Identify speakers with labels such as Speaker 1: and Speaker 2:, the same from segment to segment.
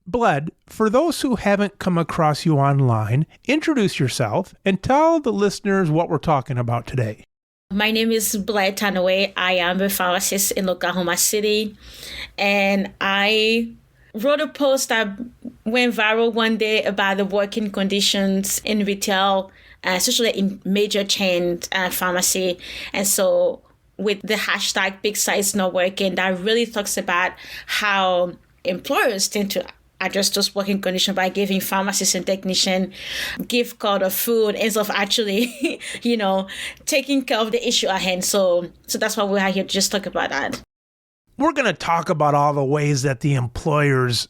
Speaker 1: Bled, for those who haven't come across you online, introduce yourself and tell the listeners what we're talking about today.
Speaker 2: My name is Bled Tanoe. I am a pharmacist in Oklahoma City, and I wrote a post that went viral one day about the working conditions in retail, especially in major chain pharmacy. And so with the hashtag big size not working, that really talks about how employers tend to address those working conditions by giving pharmacists and technicians gift card of food instead of actually, taking care of the issue at hand. So that's why we're here to just talk about that.
Speaker 1: We're going to talk about all the ways that the employers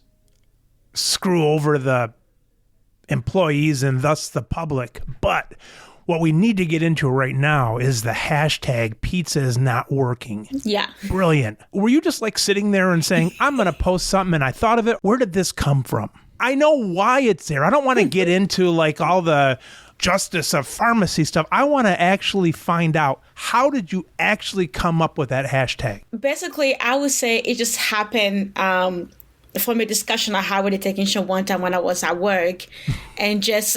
Speaker 1: screw over the employees and thus the public. But what we need to get into right now is the hashtag pizza is not working.
Speaker 2: Yeah.
Speaker 1: Brilliant. Were you just like sitting there and saying, I'm going to post something and I thought of it? Where did this come from? I know why it's there. I don't want to get into like all the justice of pharmacy stuff. I want to actually find out, how did you actually come up with that hashtag?
Speaker 2: Basically, I would say it just happened from a discussion I had with a technician one time when I was at work, and just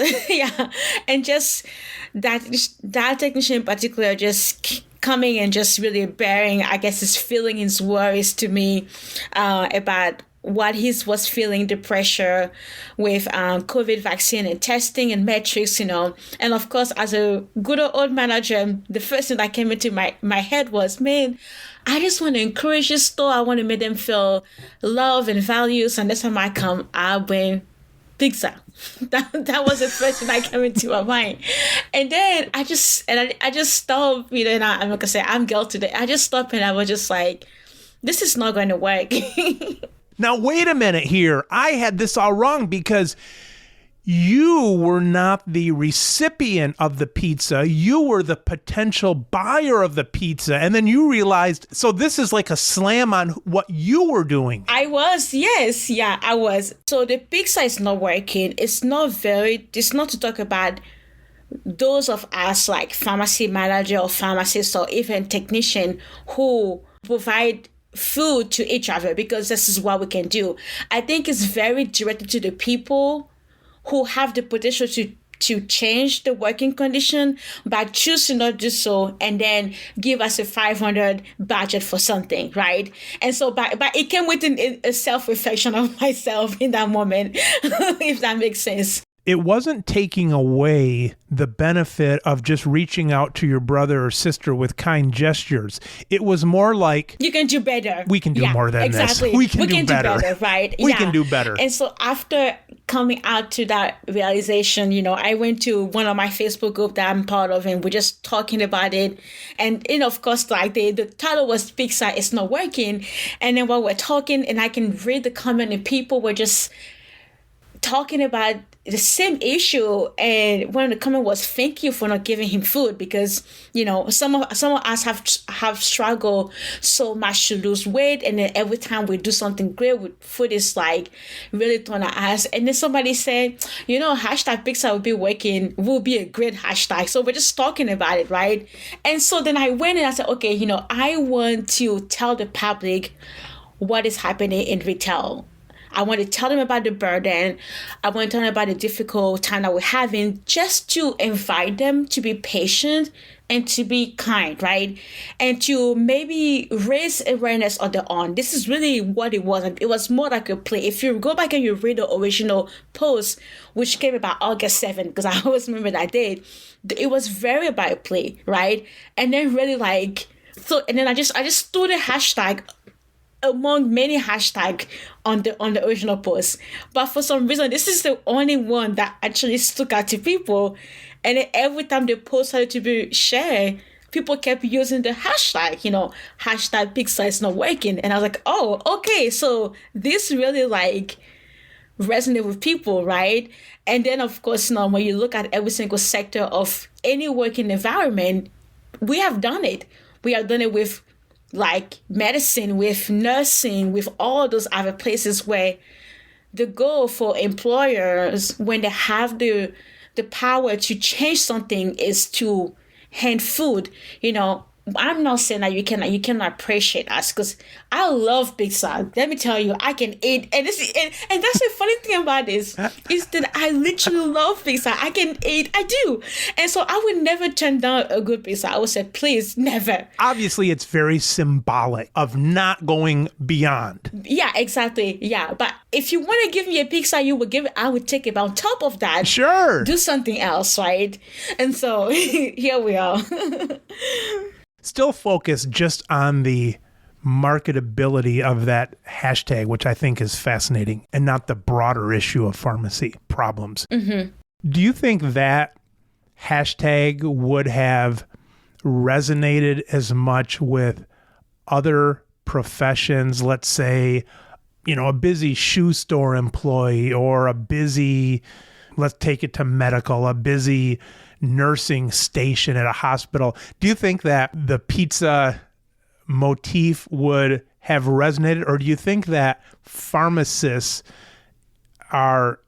Speaker 2: that technician in particular just coming and just really bearing, I guess, his feeling, his worries to me about what he was feeling, the pressure with COVID vaccine and testing and metrics, And of course, as a good old manager, the first thing that came into my head was, man, I just want to encourage this store. I want to make them feel love and values. And that's time I come, I bring pizza. That was the first thing that came into my mind. And then I just stopped, and I'm not gonna say I'm guilty today. I just stopped and I was just like, this is not going to work.
Speaker 1: Now, wait a minute here. I had this all wrong because you were not the recipient of the pizza. You were the potential buyer of the pizza. And then you realized, so this is like a slam on what you were doing.
Speaker 2: I was, yes. Yeah, I was. So the pizza is not working. It's not to talk about those of us like pharmacy manager or pharmacist or even technician who provide food to each other, because this is what we can do. I think it's very directed to the people who have the potential to change the working condition by choosing not to do so and then give us a 500 budget for something, right? And so but it came with a self-reflection of myself in that moment, if that makes sense.
Speaker 1: It wasn't taking away the benefit of just reaching out to your brother or sister with kind gestures. It was more like,
Speaker 2: you can do better.
Speaker 1: We can do more than
Speaker 2: exactly.
Speaker 1: this. We can do better,
Speaker 2: right?
Speaker 1: We can do better.
Speaker 2: And so after coming out to that realization, I went to one of my Facebook group that I'm part of, and we're just talking about it. And, of course, like the title was Pizza Is Not Working. And then while we're talking, and I can read the comment, and people were just talking about the same issue, and one of the comment was, thank you for not giving him food, because some of us have struggled so much to lose weight, and then every time we do something great with food, is like really throwing our ass. And then somebody said, hashtag pizza will be a great hashtag. So we're just talking about it, right? And so then I went and I said, okay, I want to tell the public what is happening in retail. I want to tell them about the burden. I want to tell them about the difficult time that we're having, just to invite them to be patient and to be kind, right? And to maybe raise awareness on their own. This is really what it was. It was more like a play. If you go back and you read the original post, which came about August 7th, because I always remember that date, it was very about a play, right? And then really and then I just threw the hashtag among many hashtags on the original post. But for some reason, this is the only one that actually stuck out to people. And then every time the post started to be shared, people kept using the hashtag, hashtag pizza is not working. And I was like, oh, okay, so this really resonate with people, right? And then, of course, when you look at every single sector of any working environment, we have done it. We have done it with medicine, with nursing, with all those other places where the goal for employers, when they have the power to change something, is to hand food. I'm not saying that you cannot appreciate us, because I love pizza. Let me tell you, I can eat, and that's the funny thing about this is that I literally love pizza. I can eat, I do, and so I would never turn down a good pizza. I would say, please, never.
Speaker 1: Obviously, it's very symbolic of not going beyond.
Speaker 2: Yeah, exactly. Yeah, but if you want to give me a pizza, I would take it. But on top of that,
Speaker 1: Sure,
Speaker 2: do something else, right? And so here we are.
Speaker 1: Still focused just on the marketability of that hashtag, which I think is fascinating, and not the broader issue of pharmacy problems. Mm-hmm. Do you think that hashtag would have resonated as much with other professions? Let's say, a busy shoe store employee, or a busy, let's take it to medical, a busy nursing station at a hospital. Do you think that the pizza motif would have resonated, or do you think that pharmacists are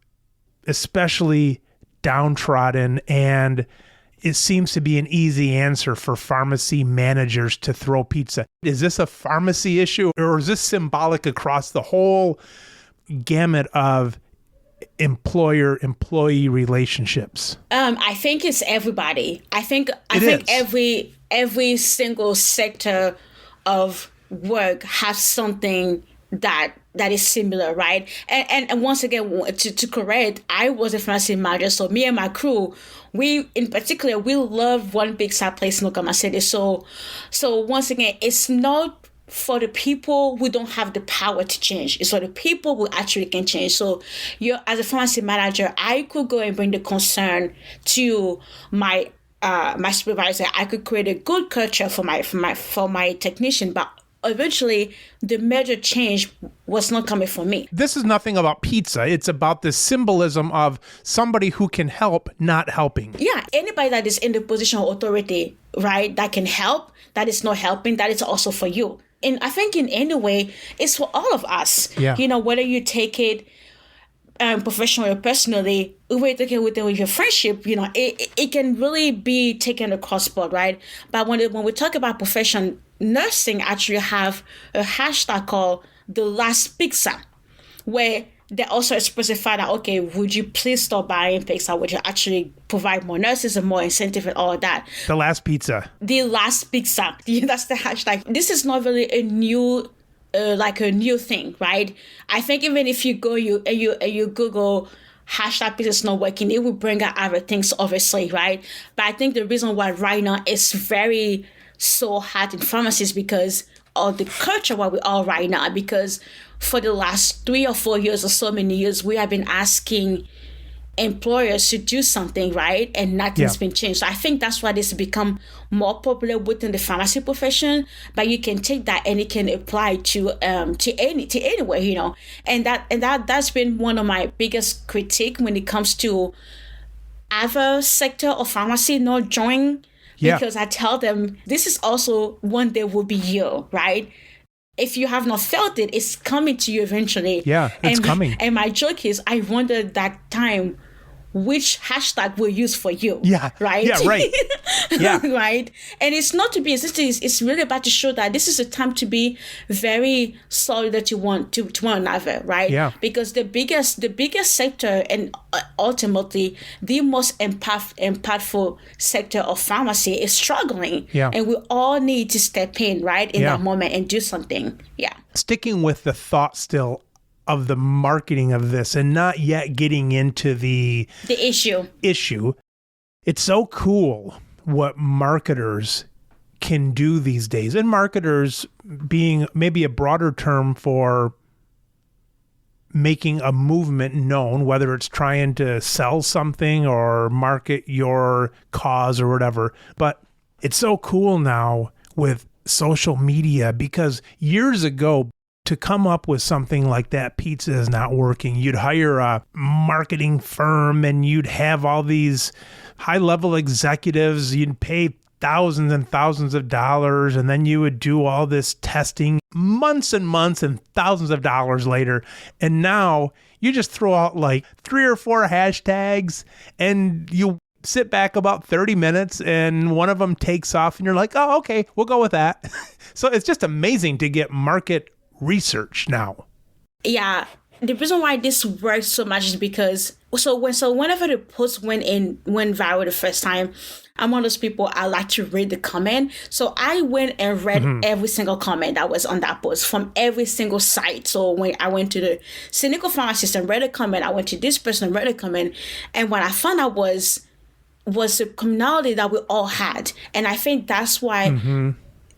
Speaker 1: especially downtrodden, and it seems to be an easy answer for pharmacy managers to throw pizza? Is this a pharmacy issue, or is this symbolic across the whole gamut of employer-employee relationships?
Speaker 2: I think it's everybody. I think every single sector of work has something that is similar, right? And once again, to correct, I was a pharmacy manager, so me and my crew, we love one big sad place in Oklahoma City. So once again, it's not for the people who don't have the power to change. It's for the people who actually can change. So as a pharmacy manager, I could go and bring the concern to my supervisor. I could create a good culture for my technician, but eventually the major change was not coming from me.
Speaker 1: This is nothing about pizza. It's about the symbolism of somebody who can help not helping.
Speaker 2: Yeah, anybody that is in the position of authority, right, that can help, that is not helping, that is also for you. And I think in any way, it's for all of us.
Speaker 1: Yeah.
Speaker 2: Whether you take it professionally or personally, whether you take it with your friendship, it can really be taken across board, right? But when we talk about profession, nursing actually have a hashtag called the last pizza, where they also specify that, okay, would you please stop buying pizza? Would you actually provide more nurses and more incentive and all of that?
Speaker 1: The last pizza.
Speaker 2: The last pizza. That's the hashtag. This is not really a new thing, right? I think even if you go, you Google hashtag pizza is not working, it will bring out other things, obviously, right? But I think the reason why right now it's very so hard in pharmacies because of the culture where we are right now, because for the last 3 or 4 years or so many years, we have been asking employers to do something, right? And nothing's been changed. So I think that's why this has become more popular within the pharmacy profession. But you can take that and it can apply to anywhere, And that's been one of my biggest critique when it comes to other sector of pharmacy not joining.
Speaker 1: Yeah.
Speaker 2: Because I tell them this is also one day will be you, right? If you have not felt it, it's coming to you eventually.
Speaker 1: Yeah, it's coming.
Speaker 2: And my joke is, I wonder that time which hashtag we'll use for you.
Speaker 1: Yeah.
Speaker 2: Right?
Speaker 1: Yeah, right. Yeah.
Speaker 2: Right? And it's not to be it's really about to show that this is a time to be very solid to one another, right?
Speaker 1: Yeah.
Speaker 2: Because the biggest sector and ultimately the most impactful sector of pharmacy is struggling.
Speaker 1: Yeah.
Speaker 2: And we all need to step in, right, in that moment and do something. Yeah.
Speaker 1: Sticking with the thought still of the marketing of this and not yet getting into the issue. It's so cool what marketers can do these days. And marketers being maybe a broader term for making a movement known, whether it's trying to sell something or market your cause or whatever. But it's so cool now with social media, because years ago, to come up with something like that, pizza is not working, you'd hire a marketing firm and you'd have all these high-level executives, you'd pay thousands and thousands of dollars, and then you would do all this testing months and months and thousands of dollars later. And now you just throw out like 3 or 4 hashtags and you sit back about 30 minutes and one of them takes off and you're like, oh, okay, we'll go with that. So it's just amazing to get market research now.
Speaker 2: Yeah. The reason why this works so much is because whenever the post went viral the first time, I'm one of those people, I like to read the comment. So I went and read every single comment that was on that post from every single site. So when I went to the cynical pharmacist and read a comment, I went to this person and read a comment. And what I found out was the commonality that we all had. And I think that's why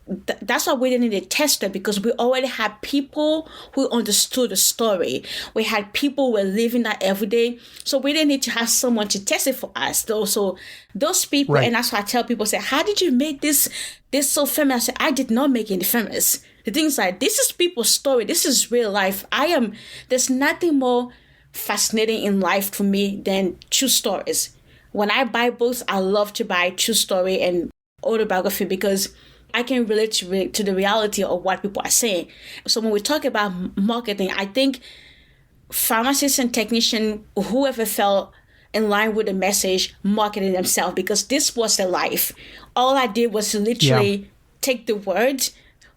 Speaker 2: that's why we didn't need a tester, because we already had people who understood the story. We had people who were living that every day. So we didn't need to have someone to test it for us. So those people, and that's why I tell people, say, how did you make this so famous? I say, I did not make it famous. The thing is, like, this is people's story. This is real life. There's nothing more fascinating in life for me than true stories. When I buy books, I love to buy true story and autobiography because I can relate to the reality of what people are saying. So when we talk about marketing, I think pharmacists and technicians, whoever felt in line with the message, marketed themselves, because this was their life. All I did was literally take the word,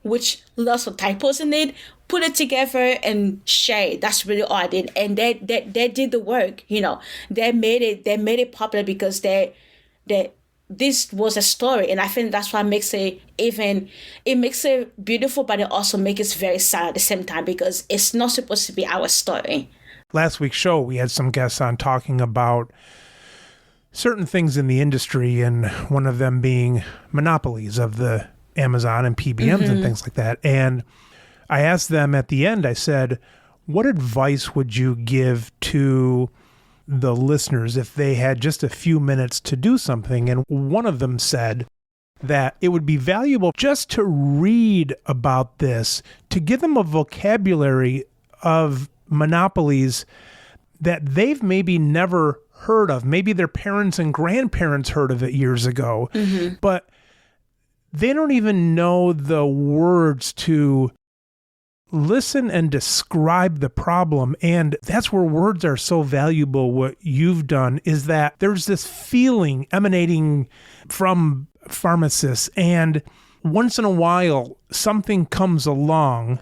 Speaker 2: which lots of typos in it, put it together and share it. That's really all I did. And they did the work, They made it popular because this was a story, and I think that's what makes it beautiful, but it also makes it very sad at the same time because it's not supposed to be our story.
Speaker 1: Last week's show, we had some guests on talking about certain things in the industry, and one of them being monopolies of the Amazon and PBMs and things like that. And I asked them at the end, I said, what advice would you give to the listeners if they had just a few minutes to do something? And one of them said that it would be valuable just to read about this, to give them a vocabulary of monopolies that they've maybe never heard of. Maybe their parents and grandparents heard of it years ago, but they don't even know the words to listen and describe the problem. And that's where words are so valuable. What you've done is that there's this feeling emanating from pharmacists, and once in a while something comes along,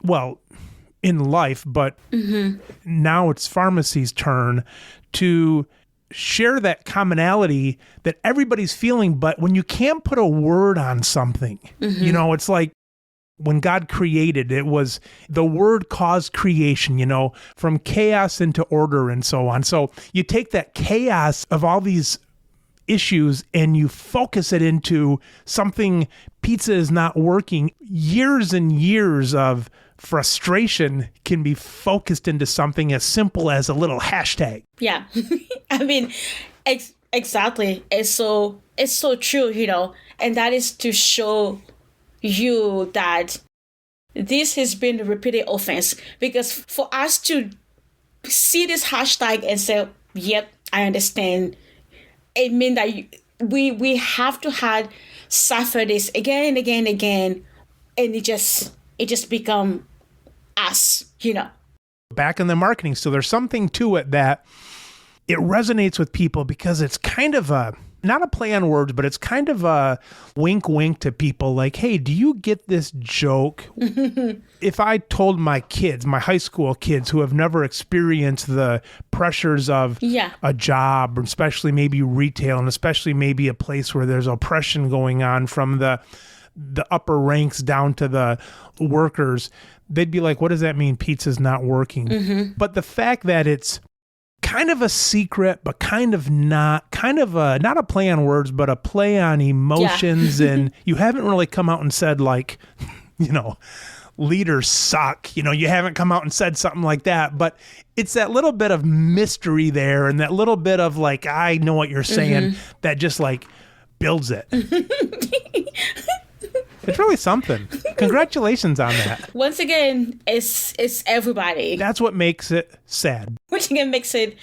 Speaker 1: well, in life, but now it's pharmacy's turn to share that commonality that everybody's feeling. But when you can't put a word on something, it's like, when God created, it was the word caused creation, from chaos into order and so on. So you take that chaos of all these issues and you focus it into something. Pizza is not working. Years and years of frustration can be focused into something as simple as a little hashtag.
Speaker 2: Yeah. I mean, exactly. It's so true, and that is to show you that this has been a repeated offense, because for us to see this hashtag and say, yep, I understand, it means that we have to have suffer this again and again and again, and it just become us,
Speaker 1: Back in the marketing, so there's something to it that it resonates with people because it's kind of not a play on words, but it's kind of a wink to people like, hey, do you get this joke? If I told my kids, my high school kids who have never experienced the pressures of a job, especially maybe retail, and especially maybe a place where there's oppression going on from the upper ranks down to the workers, they'd be like, what does that mean? Pizza's not working. But the fact that it's kind of a secret, but kind of not a play on words, but a play on emotions. And you haven't really come out and said like, leaders suck. You haven't come out and said something like that, but it's that little bit of mystery there and that little bit of like, I know what you're saying, that just like builds it. It's really something. Congratulations on that.
Speaker 2: Once again, it's everybody.
Speaker 1: That's what makes it sad.
Speaker 2: Which again makes it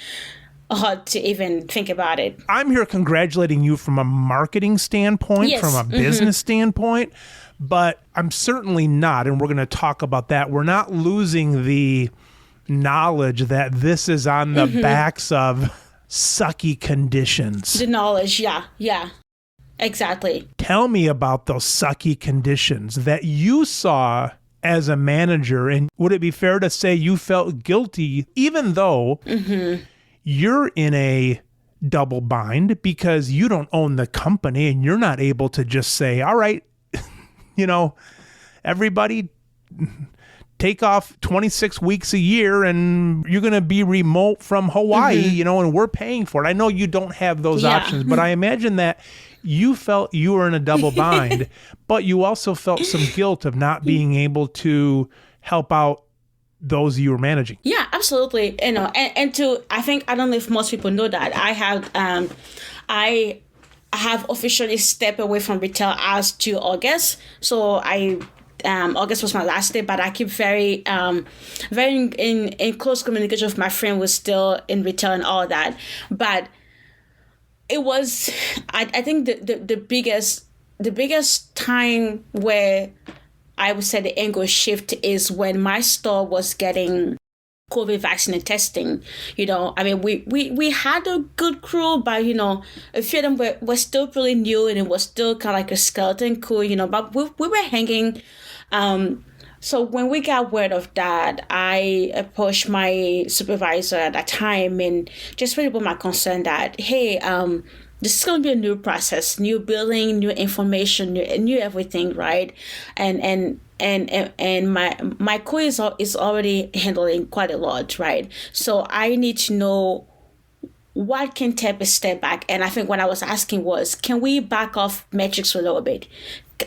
Speaker 2: hard to even think about it.
Speaker 1: I'm here congratulating you from a marketing standpoint, from a business standpoint, but I'm certainly not, and we're going to talk about that. We're not losing the knowledge that this is on the backs of sucky conditions.
Speaker 2: The knowledge, yeah. Exactly.
Speaker 1: Tell me about those sucky conditions that you saw as a manager. And would it be fair to say you felt guilty, even though you're in a double bind because you don't own the company and you're not able to just say, all right, everybody take off 26 weeks a year and you're going to be remote from Hawaii, and we're paying for it. I know you don't have those options, but I imagine that you felt you were in a double bind, but you also felt some guilt of not being able to help out those you were managing.
Speaker 2: Yeah, absolutely. And I don't know if most people know that I have officially stepped away from retail as to August. So August was my last day, but I keep very in close communication with my friend who's still in retail and all that. But it was, I think the biggest time where I would say the angle shift is when my store was getting COVID vaccine testing. We had a good crew, but a few of them were still pretty new, and it was still kind of like a skeleton crew, but we were hanging. So when we got word of that, I approached my supervisor at that time and just really put my concern that, hey, this is going to be a new process, new building, new information, new everything, right? And my crew is already handling quite a lot, right? So I need to know what can take a step back. And I think what I was asking was, can we back off metrics for a little bit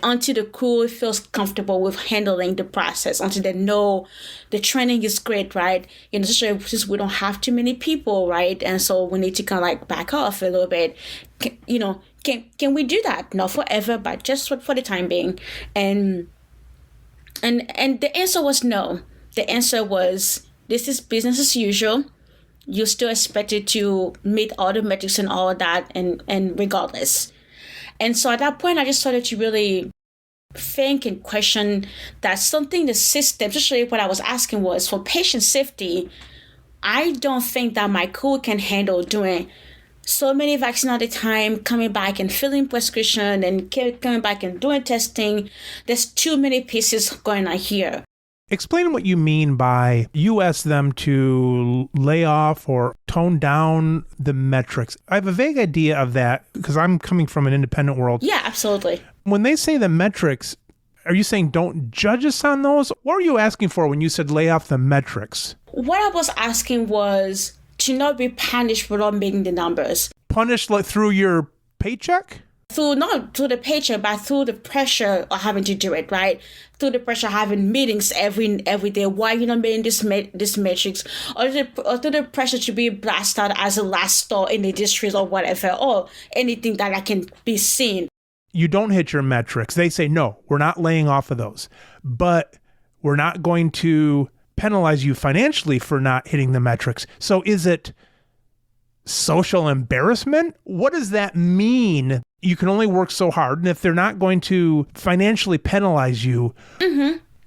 Speaker 2: until the crew feels comfortable with handling the process, until they know the training is great, right? Especially since we don't have too many people, right? And so we need to kind of like back off a little bit. Can we do that? Not forever, but just for the time being. And the answer was no. The answer was, this is business as usual. You're still expected to meet all the metrics and all of that, and regardless. And so at that point, I just started to really think and question that something the system, especially what I was asking was for patient safety. I don't think that my crew can handle doing so many vaccines at a time, coming back and filling prescription and coming back and doing testing. There's too many pieces going on here.
Speaker 1: Explain what you mean by you asked them to lay off or tone down the metrics. I have a vague idea of that because I'm coming from an independent world.
Speaker 2: Yeah, absolutely.
Speaker 1: When they say the metrics, are you saying don't judge us on those? What were you asking for when you said lay off the metrics?
Speaker 2: What I was asking was to not be punished for not meeting the numbers.
Speaker 1: Punished through your paycheck?
Speaker 2: Not through the paycheck, but through the pressure of having to do it, right? Through the pressure of having meetings every day. Why you not meeting this metrics? Or through the pressure to be blasted as the last store in the district or whatever, or anything that can be seen.
Speaker 1: You don't hit your metrics. They say, no, we're not laying off of those. But we're not going to penalize you financially for not hitting the metrics. So is it social embarrassment? What does that mean? You can only work so hard. And if they're not going to financially penalize you,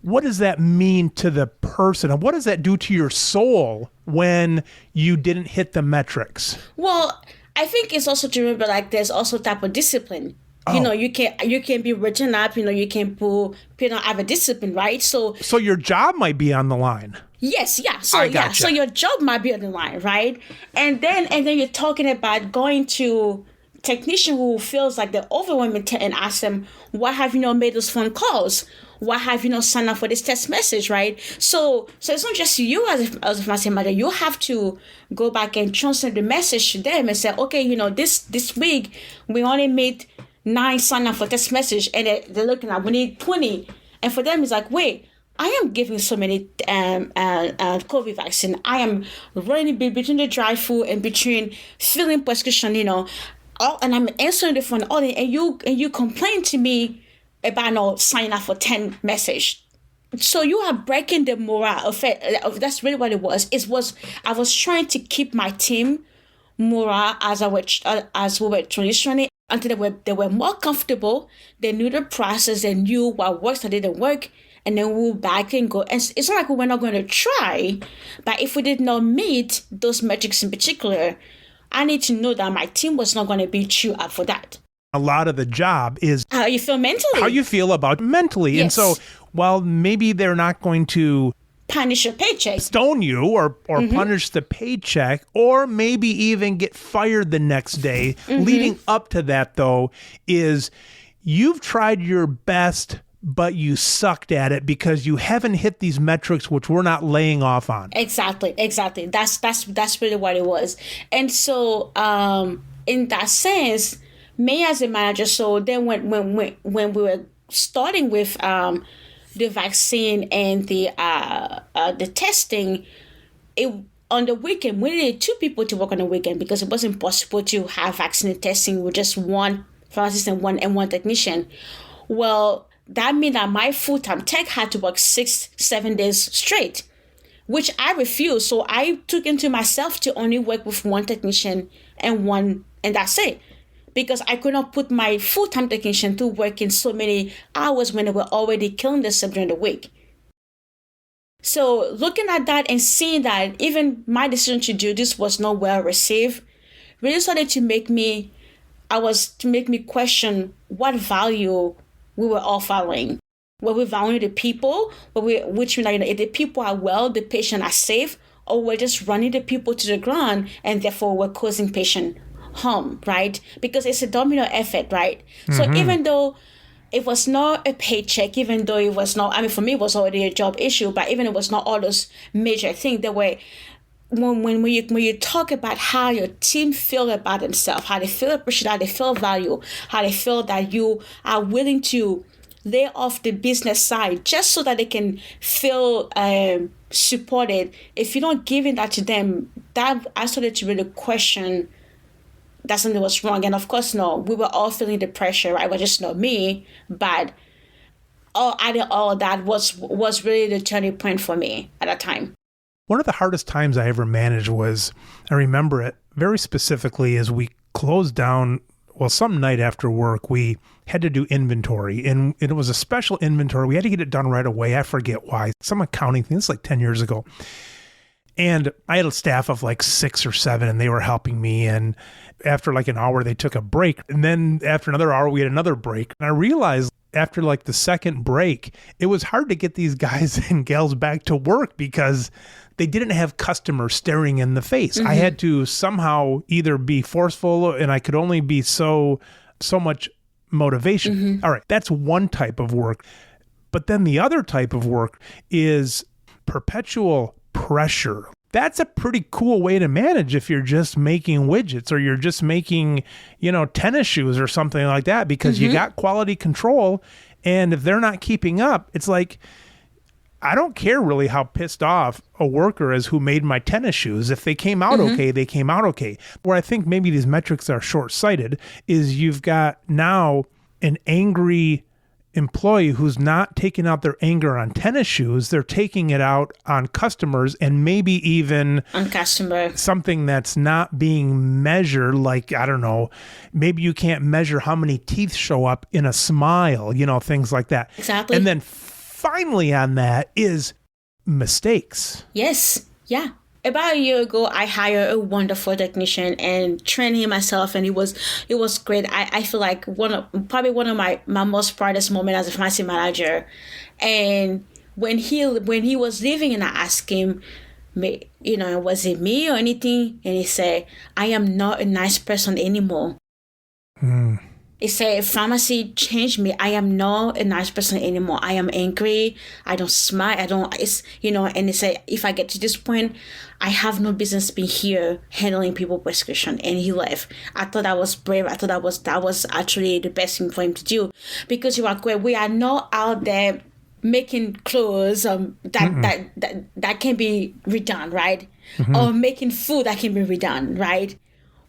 Speaker 1: what does that mean to the person? And what does that do to your soul when you didn't hit the metrics?
Speaker 2: Well, I think it's also to remember, there's also type of discipline. Oh. You can be written up, you can have a discipline, right? So
Speaker 1: your job might be on the line.
Speaker 2: Yes, yeah. So so your job might be on the line, right? And then you're talking about going to technician who feels like they're overwhelmed and ask them, why have you not made those phone calls? Why have you not signed up for this text message, right? So it's not just you as a pharmacy manager. You have to go back and translate the message to them and say, okay, this week we only made 9 sign up for text message, and they're looking at, we need 20. And for them, it's like, wait, I am giving so many COVID vaccine. I am running between the drive-through and between filling prescription, and I'm answering the phone, and you complain to me about not signing up for 10 message. So you are breaking the morale of it. That's really what it was. I was trying to keep my team morale as we were transitioning until they were more comfortable. They knew the process. They knew what works, what didn't work. And then we'll back and go. And it's not like we were not going to try, but if we did not meet those metrics in particular, I need to know that my team was not going to beat you up for that.
Speaker 1: A lot of the job is
Speaker 2: how you feel mentally.
Speaker 1: How you feel about mentally.
Speaker 2: Yes.
Speaker 1: And so while maybe they're not going to
Speaker 2: punish your paycheck,
Speaker 1: stone you or punish the paycheck, or maybe even get fired the next day, leading up to that, though, is you've tried your best, but you sucked at it because you haven't hit these metrics, which we're not laying off on.
Speaker 2: Exactly. That's really what it was. And so in that sense, me as a manager, so then when we were starting with the vaccine and the testing, on the weekend, we needed 2 people to work on the weekend because it wasn't possible to have vaccine and testing with just one pharmacist and one technician. Well, that meant that my full-time tech had to work 6-7 days straight, which I refused. So I took into myself to only work with one technician and that's it. Because I could not put my full-time technician to work in so many hours when they were already killing themselves during the week. So looking at that and seeing that even my decision to do this was not well received, really started to make me question what value we were all following. Were we valuing the people? Which means if the people are well, the patient are safe, or we're just running the people to the ground and therefore we're causing patient harm, right? Because it's a domino effect, right? So even though it was not a paycheck, even though it was not, for me, it was already a job issue, but even it was not all those major things, there were, when you talk about how your team feel about themselves, how they feel appreciated, how they feel valued, how they feel that you are willing to lay off the business side just so that they can feel supported. If you don't give that to them, that I started to really question that something was wrong. And of course, no, we were all feeling the pressure, right? It was just not me, but adding all that was really the turning point for me at that time.
Speaker 1: One of the hardest times I ever managed was, I remember it very specifically, as we closed down, some night after work, we had to do inventory, and it was a special inventory. We had to get it done right away. I forget why. Some accounting thing. It's like 10 years ago. And I had a staff of like 6 or 7, and they were helping me. And after like an hour, they took a break. And then after another hour, we had another break. And I realized after like the second break, it was hard to get these guys and gals back to work because they didn't have customers staring in the face. I had to somehow either be forceful, and I could only be so much motivation. All right, that's one type of work. But then the other type of work is perpetual pressure. That's a pretty cool way to manage if you're just making widgets or you're just making, tennis shoes or something like that, because you got quality control. And if they're not keeping up, it's like, I don't care really how pissed off a worker is who made my tennis shoes. If they came out okay, they came out okay. Where I think maybe these metrics are short-sighted is you've got now an angry employee who's not taking out their anger on tennis shoes. They're taking it out on customers, and maybe even
Speaker 2: on customer,
Speaker 1: something that's not being measured. Like, I don't know, maybe you can't measure how many teeth show up in a smile, things like that.
Speaker 2: Exactly.
Speaker 1: And then finally on that is mistakes.
Speaker 2: Yes. Yeah. About a year ago, I hired a wonderful technician and trained him myself, and it was great. I feel like one of my most proudest moments as a pharmacy manager. And when he was leaving, and I asked him, was it me or anything? And he said, I am not a nice person anymore. He said, pharmacy changed me. I am not a nice person anymore. I am angry. I don't smile. And he said, if I get to this point, I have no business being here handling people's prescription. And he left. I thought that was brave. I thought that was actually the best thing for him to do, because you are great. We are not out there making clothes that can be redone, right? Or making food that can be redone, right?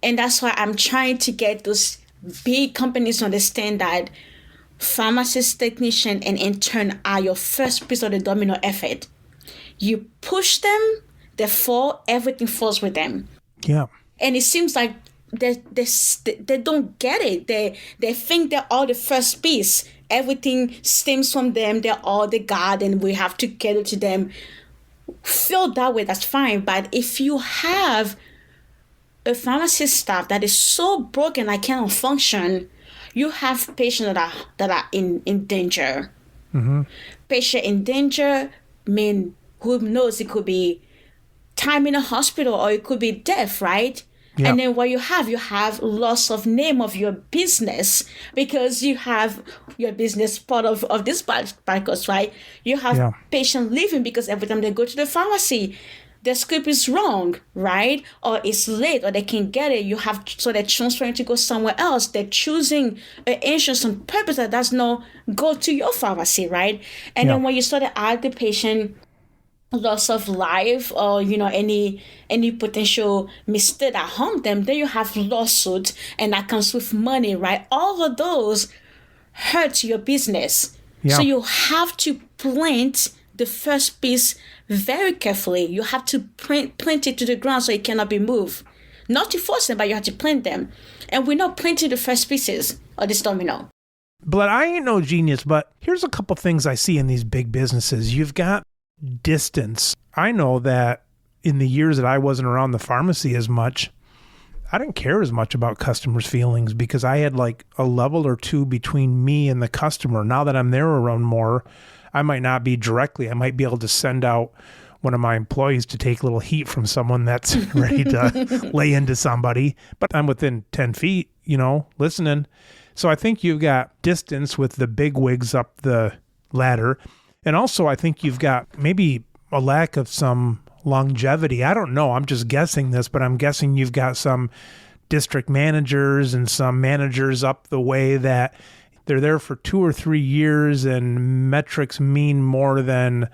Speaker 2: And that's why I'm trying to get those big companies to understand that pharmacist, technician, and intern are your first piece of the domino effect. You push them, they fall, everything falls with them. Yeah. And it seems like they don't get it. They think they're all the first piece. Everything stems from them. They're all the God, and we have to get it to them. Feel that way, that's fine. But if you have a pharmacy staff that is so broken I cannot function, you have patients that are in danger. Patient in danger mean who knows, it could be time in a hospital or it could be death, right?
Speaker 1: Yeah.
Speaker 2: And then what you have loss of name of your business because you have your business part of this bypass, right? You have patient leaving because every time they go to the pharmacy, the script is wrong, right? Or it's late or they can't get it. So they're transferring to go somewhere else. They're choosing an insurance on purpose that does not go to your pharmacy, right? And then when you start to add the patient loss of life or any potential mistake that harm them, then you have lawsuit and that comes with money, right? All of those hurt your business. So you have to plant the first piece very carefully. You have to plant it to the ground so it cannot be moved. Not to force them, but you have to plant them. And we're not planting the first pieces of this domino.
Speaker 1: Bled, I ain't no genius, but here's a couple things I see in these big businesses. You've got distance. I know that in the years that I wasn't around the pharmacy as much, I didn't care as much about customers' feelings because I had like a level or two between me and the customer. Now that I'm there around more, I might not be directly. I might be able to send out one of my employees to take a little heat from someone that's ready to lay into somebody, but I'm within 10 feet, listening. So I think you've got distance with the big wigs up the ladder. And also I think you've got maybe a lack of some longevity. I don't know. I'm just guessing this, but I'm guessing you've got some district managers and some managers up the way that they're there for 2 or 3 years and metrics mean more than,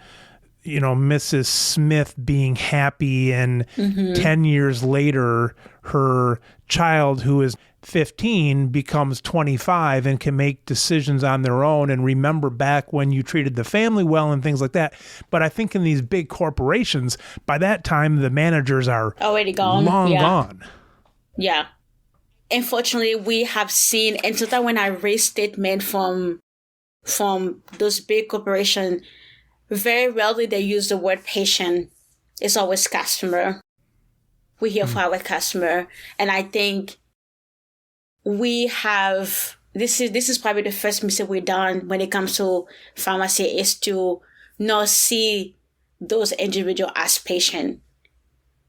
Speaker 1: Mrs. Smith being happy and 10 years later, her child who is 15 becomes 25 and can make decisions on their own and remember back when you treated the family well and things like that. But I think in these big corporations, by that time, the managers are
Speaker 2: already gone.
Speaker 1: Long gone.
Speaker 2: Yeah. Unfortunately, we have seen, and so that when I raise statement from those big corporations, very rarely they use the word patient. It's always customer. We're here for our customer. And I think we have, this is probably the first mistake we've done when it comes to pharmacy is to not see those individuals as patient.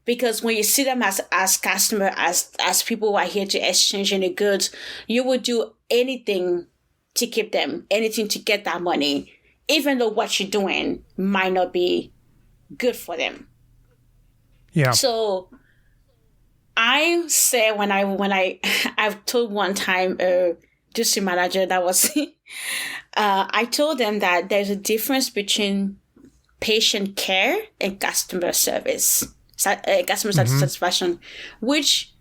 Speaker 2: Because when you see them as customer, as people who are here to exchange any goods, you would do anything to keep them, anything to get that money, even though what you're doing might not be good for them.
Speaker 1: Yeah.
Speaker 2: So I say I've told one time a district manager that was, I told them that there's a difference between patient care and customer service. Customer satisfaction, which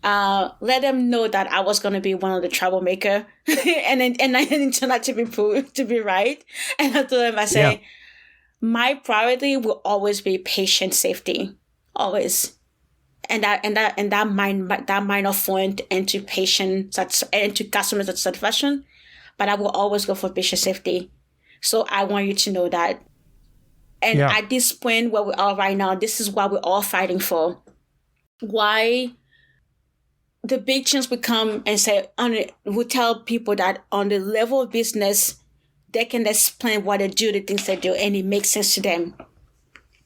Speaker 2: let them know that I was going to be one of the troublemaker, and I didn't turn out to be proved to be right. And I told them, I say, my priority will always be patient safety, always, and that might not fall into patient into customer satisfaction, but I will always go for patient safety. So I want you to know that. And at this point where we are right now, this is what we're all fighting for. Why the big change will come and say, we tell people that on the level of business, they can explain what they do, the things they do, and it makes sense to them.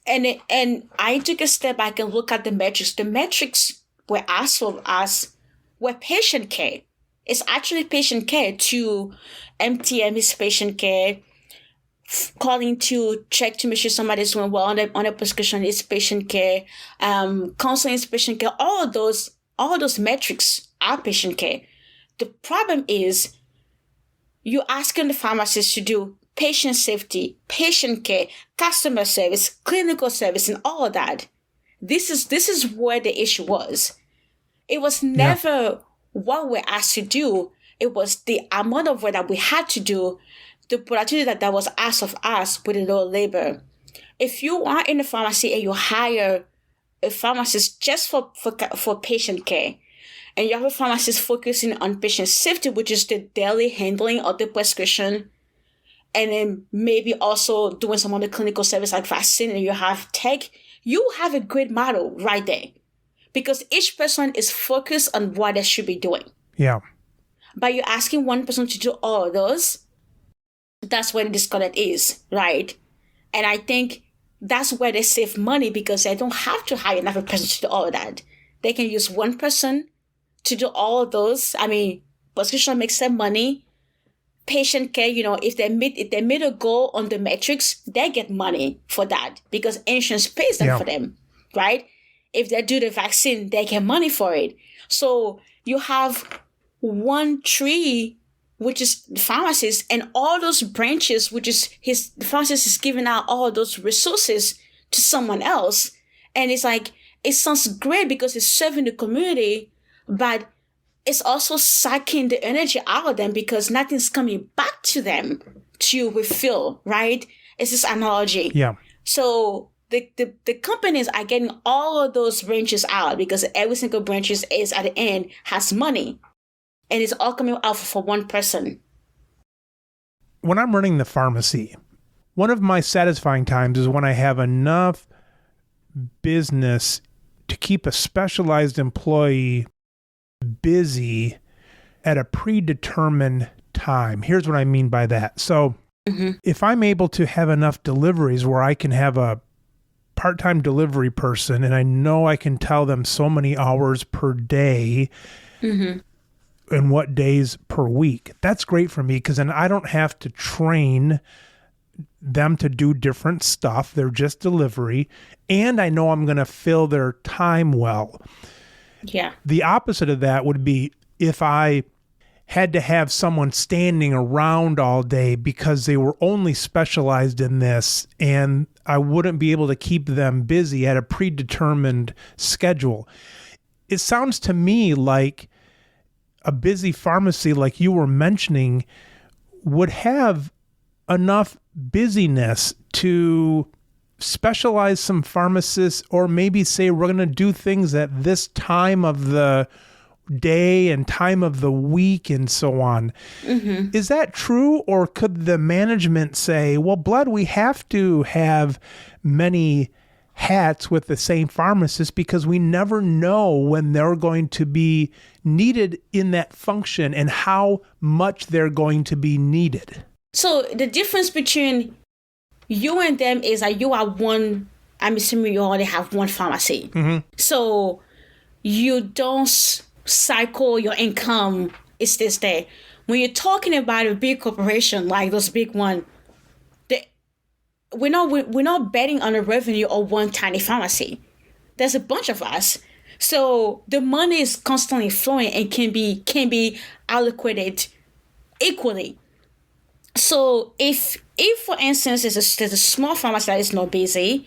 Speaker 2: And I took a step back and look at the metrics. The metrics were asked of us were patient care. It's actually patient care. To MTM is patient care. Calling to check to make sure somebody's doing well on a prescription is patient care. Counseling is patient care. All those metrics are patient care. The problem is you're asking the pharmacist to do patient safety, patient care, customer service, clinical service, and all of that. This is where the issue was. It was never what we're asked to do. It was the amount of work that we had to do, the productivity that was asked of us with a low labor. If you are in a pharmacy and you hire a pharmacist just for patient care, and you have a pharmacist focusing on patient safety, which is the daily handling of the prescription, and then maybe also doing some of the clinical service like vaccine, and you have tech, you have a great model right there. because each person is focused on what they should be doing.
Speaker 1: Yeah.
Speaker 2: But you're asking one person to do all of those, that's where the disconnect is, right? And I think that's where they save money, because they don't have to hire another person to do all of that. They can use one person to do all of those. I mean, prescription makes them money. Patient care, if they meet a goal on the metrics, they get money for that because insurance pays them for them, right? If they do the vaccine, they get money for it. So you have one tree, which is the pharmacist, and all those branches, which is the pharmacist is giving out all those resources to someone else. And it's like, it sounds great because it's serving the community, but it's also sucking the energy out of them because nothing's coming back to them to refill, right? It's this analogy.
Speaker 1: Yeah.
Speaker 2: So the companies are getting all of those branches out because every single branch is at the end has money. And it's all coming out for one person.
Speaker 1: When I'm running the pharmacy, one of my satisfying times is when I have enough business to keep a specialized employee busy at a predetermined time. Here's what I mean by that. So if I'm able to have enough deliveries where I can have a part-time delivery person and I know I can tell them so many hours per day and what days per week, that's great for me because then I don't have to train them to do different stuff. They're just delivery. And I know I'm going to fill their time well.
Speaker 2: Yeah.
Speaker 1: The opposite of that would be if I had to have someone standing around all day because they were only specialized in this and I wouldn't be able to keep them busy at a predetermined schedule. It sounds to me like a busy pharmacy, like you were mentioning, would have enough busyness to specialize some pharmacists or maybe say we're going to do things at this time of the day and time of the week and so on. Is that true? Or could the management say, well, Bled, we have to have many hats with the same pharmacist because we never know when they're going to be needed in that function and how much they're going to be needed?
Speaker 2: So the difference between you and them is that you are one, I'm assuming you already have one pharmacy. So you don't cycle your income, it stays there. When you're talking about a big corporation like those big ones, we're not betting on the revenue of one tiny pharmacy. There's a bunch of us. So the money is constantly flowing and can be allocated equally. So if for instance there's a small pharmacy that is not busy,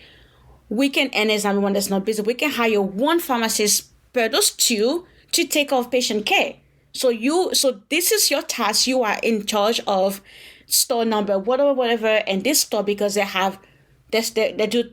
Speaker 2: we can, and there's another one that's not busy, we can hire one pharmacist per those two to take off patient care. So this is your task. You are in charge of store number whatever, and this store because they do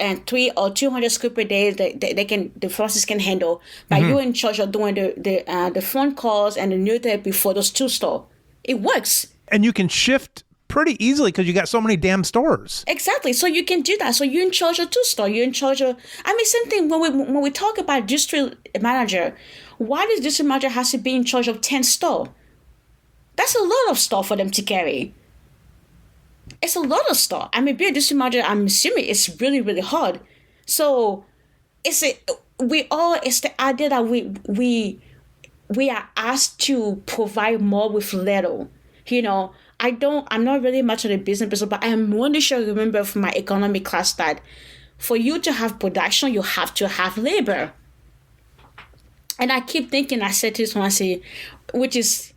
Speaker 2: 300 or 200 scripts per day the pharmacist can handle. But you're in charge of doing the phone calls and the new therapy for those two stores. It works.
Speaker 1: And you can shift pretty easily because you got so many damn stores.
Speaker 2: Exactly. So you can do that. So you're in charge of two stores. You're in charge of, same thing when we talk about district manager. Why does district manager has to be in charge of 10 stores? That's a lot of stuff for them to carry. It's a lot of stuff. Being a district manager, I'm assuming it's really, really hard. So it's the idea that we are asked to provide more with little. I'm not really much of a business person, but I am wondering sure I remember from my economic class that for you to have production, you have to have labor. And I keep thinking, I said to this one, I say, which is,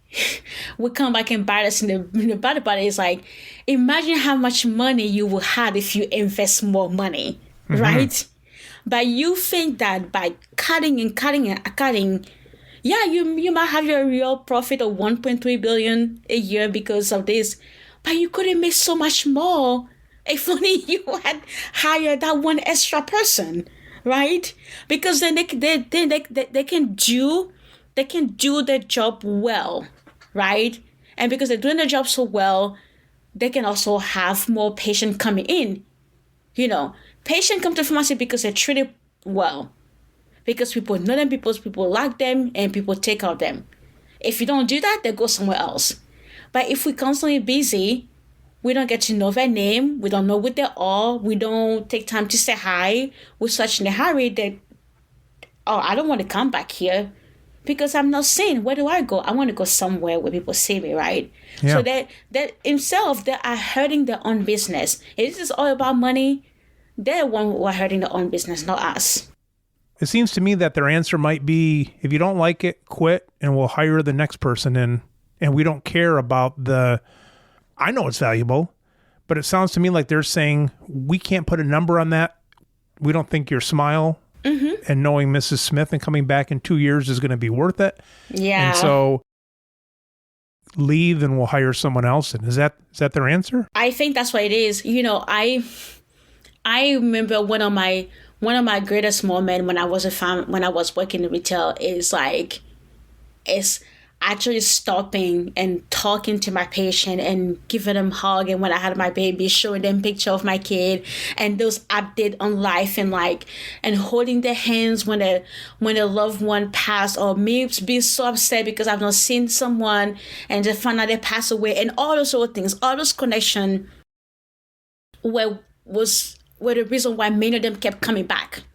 Speaker 2: we come back and bite us in the body, but it's like, imagine how much money you will have if you invest more money, right? But you think that by cutting, yeah, you might have your real profit of 1.3 billion a year because of this, but you could have made so much more if only you had hired that one extra person, right? Because then they can do their job well, right? And because they're doing their job so well, they can also have more patients coming in. Patients come to pharmacy because they're treated well. because people know them, people like them, and people take care of them. If you don't do that, they go somewhere else. But if we're constantly busy, we don't get to know their name, we don't know what they are, we don't take time to say hi, we're such in a hurry that, oh, I don't want to come back here because I'm not seen. Where do I go? I want to go somewhere where people see me, right?
Speaker 1: Yeah.
Speaker 2: So that themselves, they are hurting their own business. If this is all about money, they're the one who are hurting their own business, not us.
Speaker 1: It seems to me that their answer might be, if you don't like it, quit, and we'll hire the next person in. And we don't care about I know it's valuable, but it sounds to me like they're saying, we can't put a number on that. We don't think your smile and knowing Mrs. Smith and coming back in 2 years is going to be worth it.
Speaker 2: Yeah.
Speaker 1: And so leave and we'll hire someone else. And is that their answer?
Speaker 2: I think that's what it is. You know, I remember one of my greatest moments when I was working in retail is actually stopping and talking to my patient and giving them a hug, and when I had my baby, showing them picture of my kid and those update on life, and holding their hands when a loved one passed, or me being so upset because I've not seen someone and just found out they passed away, and all those sort of things, all those connections were the reason why many of them kept coming back.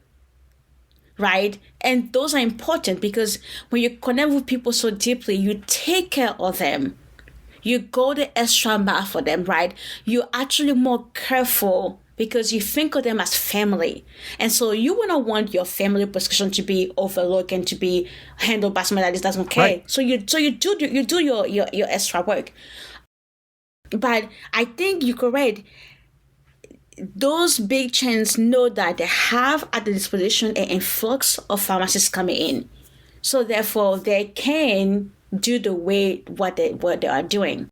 Speaker 2: Right? And those are important because when you connect with people so deeply, you take care of them. You go the extra mile for them, right? You're actually more careful because you think of them as family. And so you will not want your family prescription to be overlooked and to be handled by somebody that doesn't care. Right. So you do your extra work. But I think you're correct. Those big chains know that they have at the disposition an influx of pharmacists coming in. So therefore, they can do what they are doing.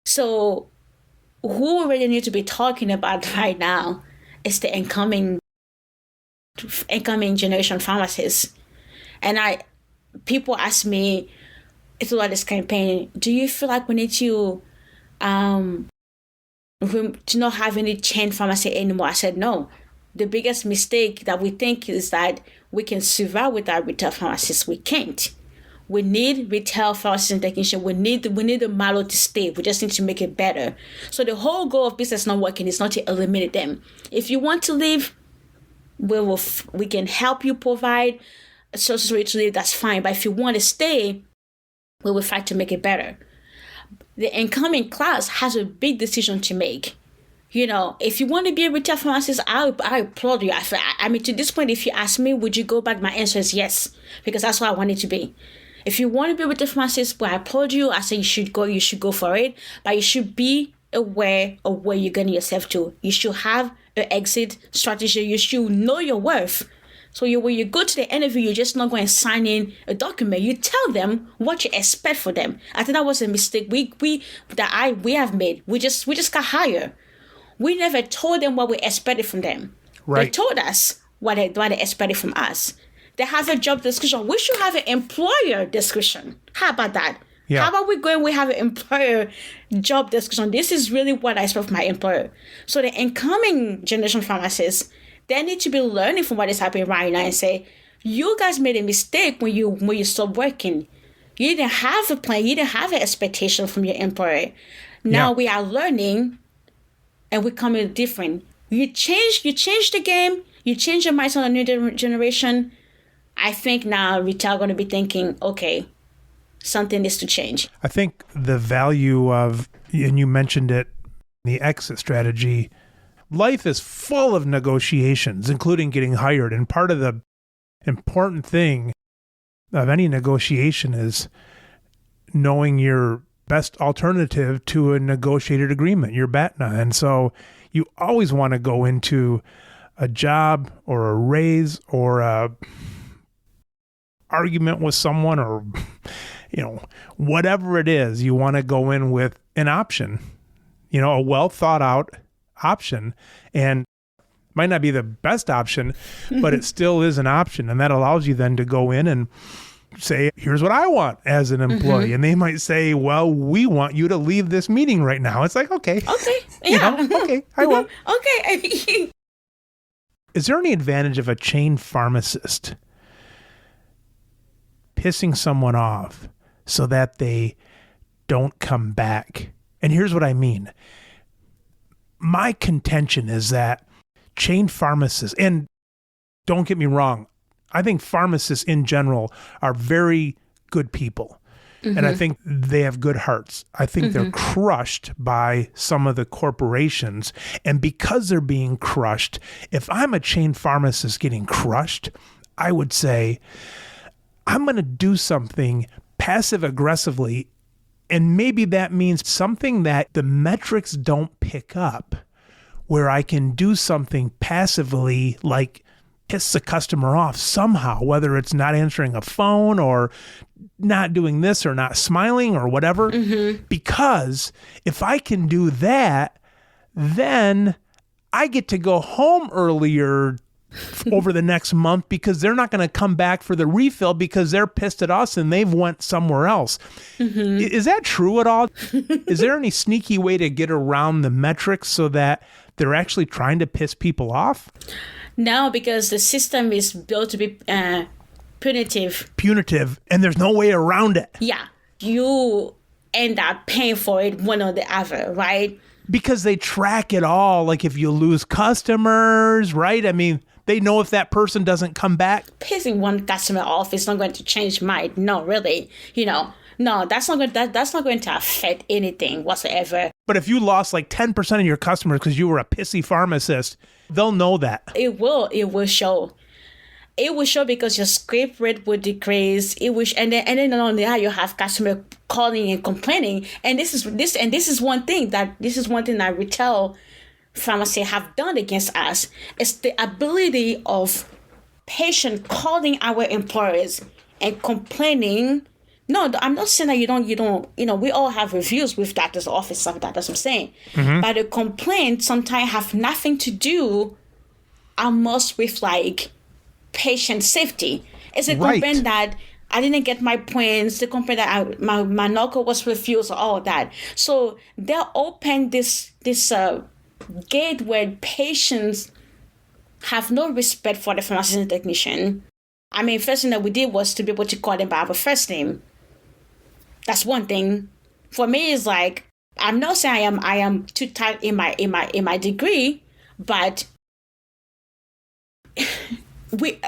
Speaker 2: So who we really need to be talking about right now is the incoming generation pharmacists. And people ask me throughout this campaign, do you feel like we need to not have any chain pharmacy anymore? I said no. The biggest mistake that we think is that we can survive without retail pharmacists. We can't. We need retail pharmacists and technicians. We need the model to stay. We just need to make it better. So the whole goal of business not working is not to eliminate them. If you want to leave, we can help you provide sources for you to leave. That's fine. But if you want to stay, we will fight to make it better. The incoming class has a big decision to make. You know, if you want to be a retail pharmacist, I applaud you. I mean, to this point, if you ask me, would you go back? My answer is yes, because that's what I want it to be. If you want to be a retail pharmacist, well, I applaud you. I say you should go for it, but you should be aware of where you're getting yourself to. You should have an exit strategy. You should know your worth. So when you go to the interview, you're just not going to sign in a document. You tell them what you expect for them. I think that was a mistake we have made. We just got hired. We never told them what we expected from them. Right. They told us what they expected from us. They have a job description. We should have an employer description. How about that? Yeah. How about we have an employer job description? This is really what I expect from my employer. So the incoming generation pharmacists, they need to be learning from what is happening right now and say, you guys made a mistake when you stopped working. You didn't have a plan. You didn't have an expectation from your employer. Now we are learning and we're coming different. You change the game. You change your mindset on the new generation. I think now retail going to be thinking, okay, something needs to change.
Speaker 1: I think the value of, and you mentioned it, the exit strategy. Life is full of negotiations, including getting hired. And part of the important thing of any negotiation is knowing your best alternative to a negotiated agreement, your BATNA. And so you always want to go into a job or a raise or a argument with someone or, whatever it is, you want to go in with an option, a well thought out option, and might not be the best option, but it still is an option. And that allows you then to go in and say, here's what I want as an employee. Mm-hmm. And they might say, well, we want you to leave this meeting right now. It's like, okay,
Speaker 2: yeah.
Speaker 1: Okay, I will.
Speaker 2: Okay.
Speaker 1: Is there any advantage of a chain pharmacist pissing someone off so that they don't come back. And here's what I mean. My contention is that chain pharmacists, and don't get me wrong, I think pharmacists in general are very good people. And I think they have good hearts. I think they're crushed by some of the corporations. And because they're being crushed, if I'm a chain pharmacist getting crushed, I would say, I'm going to do something passive aggressively. And maybe that means something that the metrics don't pick up, where I can do something passively, like piss the customer off somehow, whether it's not answering a phone or not doing this or not smiling or whatever. Because if I can do that, then I get to go home earlier over the next month because they're not going to come back for the refill because they're pissed at us and they've went somewhere else. Is that true at all? Is there any sneaky way to get around the metrics so that they're actually trying to piss people off?
Speaker 2: No, because the system is built to be punitive,
Speaker 1: and there's no way around it.
Speaker 2: Yeah, you end up paying for it one or the other, right?
Speaker 1: Because they track it all. Like if you lose customers, right? I mean, they know if that person doesn't come back.
Speaker 2: Pissing one customer off is not going to change mind. No, really. No, that's not going to affect anything whatsoever.
Speaker 1: But if you lost like 10% of your customers because you were a pissy pharmacist, they'll know that.
Speaker 2: It will show. It will show because your script rate will decrease. And then not only that, you have customer calling and complaining. And this is one thing that retail pharmacy have done against us. It's the ability of patient calling our employers and complaining. No, I'm not saying that you don't, we all have reviews with doctor's office, stuff like that, that's what I'm saying. But the complaints sometimes have nothing to do almost with like patient safety. It's a complaint that I didn't get my points, the complaint that my knuckle was refused, all of that. So they open this gate where patients have no respect for the pharmacist and technician. I mean, first thing that we did was to be able to call them by our first name. That's one thing. For me, it's like, I'm not saying I am too tight in my degree, but we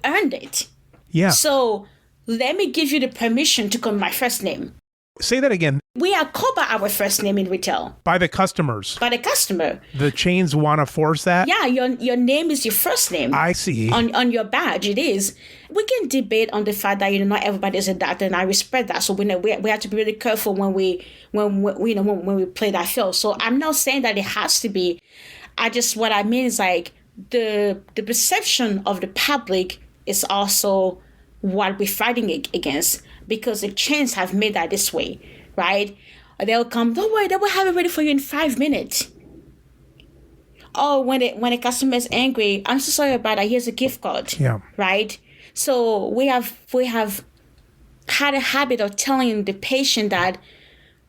Speaker 2: earned it.
Speaker 1: Yeah.
Speaker 2: So let me give you the permission to call my first name.
Speaker 1: Say that again.
Speaker 2: We are called by our first name in retail.
Speaker 1: By the customers.
Speaker 2: By the customer.
Speaker 1: The chains want to force that?
Speaker 2: Yeah, your name is your first name.
Speaker 1: I see.
Speaker 2: On your badge, it is. We can debate on the fact that not everybody is a doctor, and I respect that. So we have to be really careful when we play that field. So I'm not saying that it has to be. What I mean is like the perception of the public is also what we're fighting against, because the chains have made that this way, right? They'll come, don't worry, they will have it ready for you in 5 minutes. Oh, when a customer is angry, I'm so sorry about that, here's a gift card.
Speaker 1: Yeah.
Speaker 2: Right? So we have had a habit of telling the patient that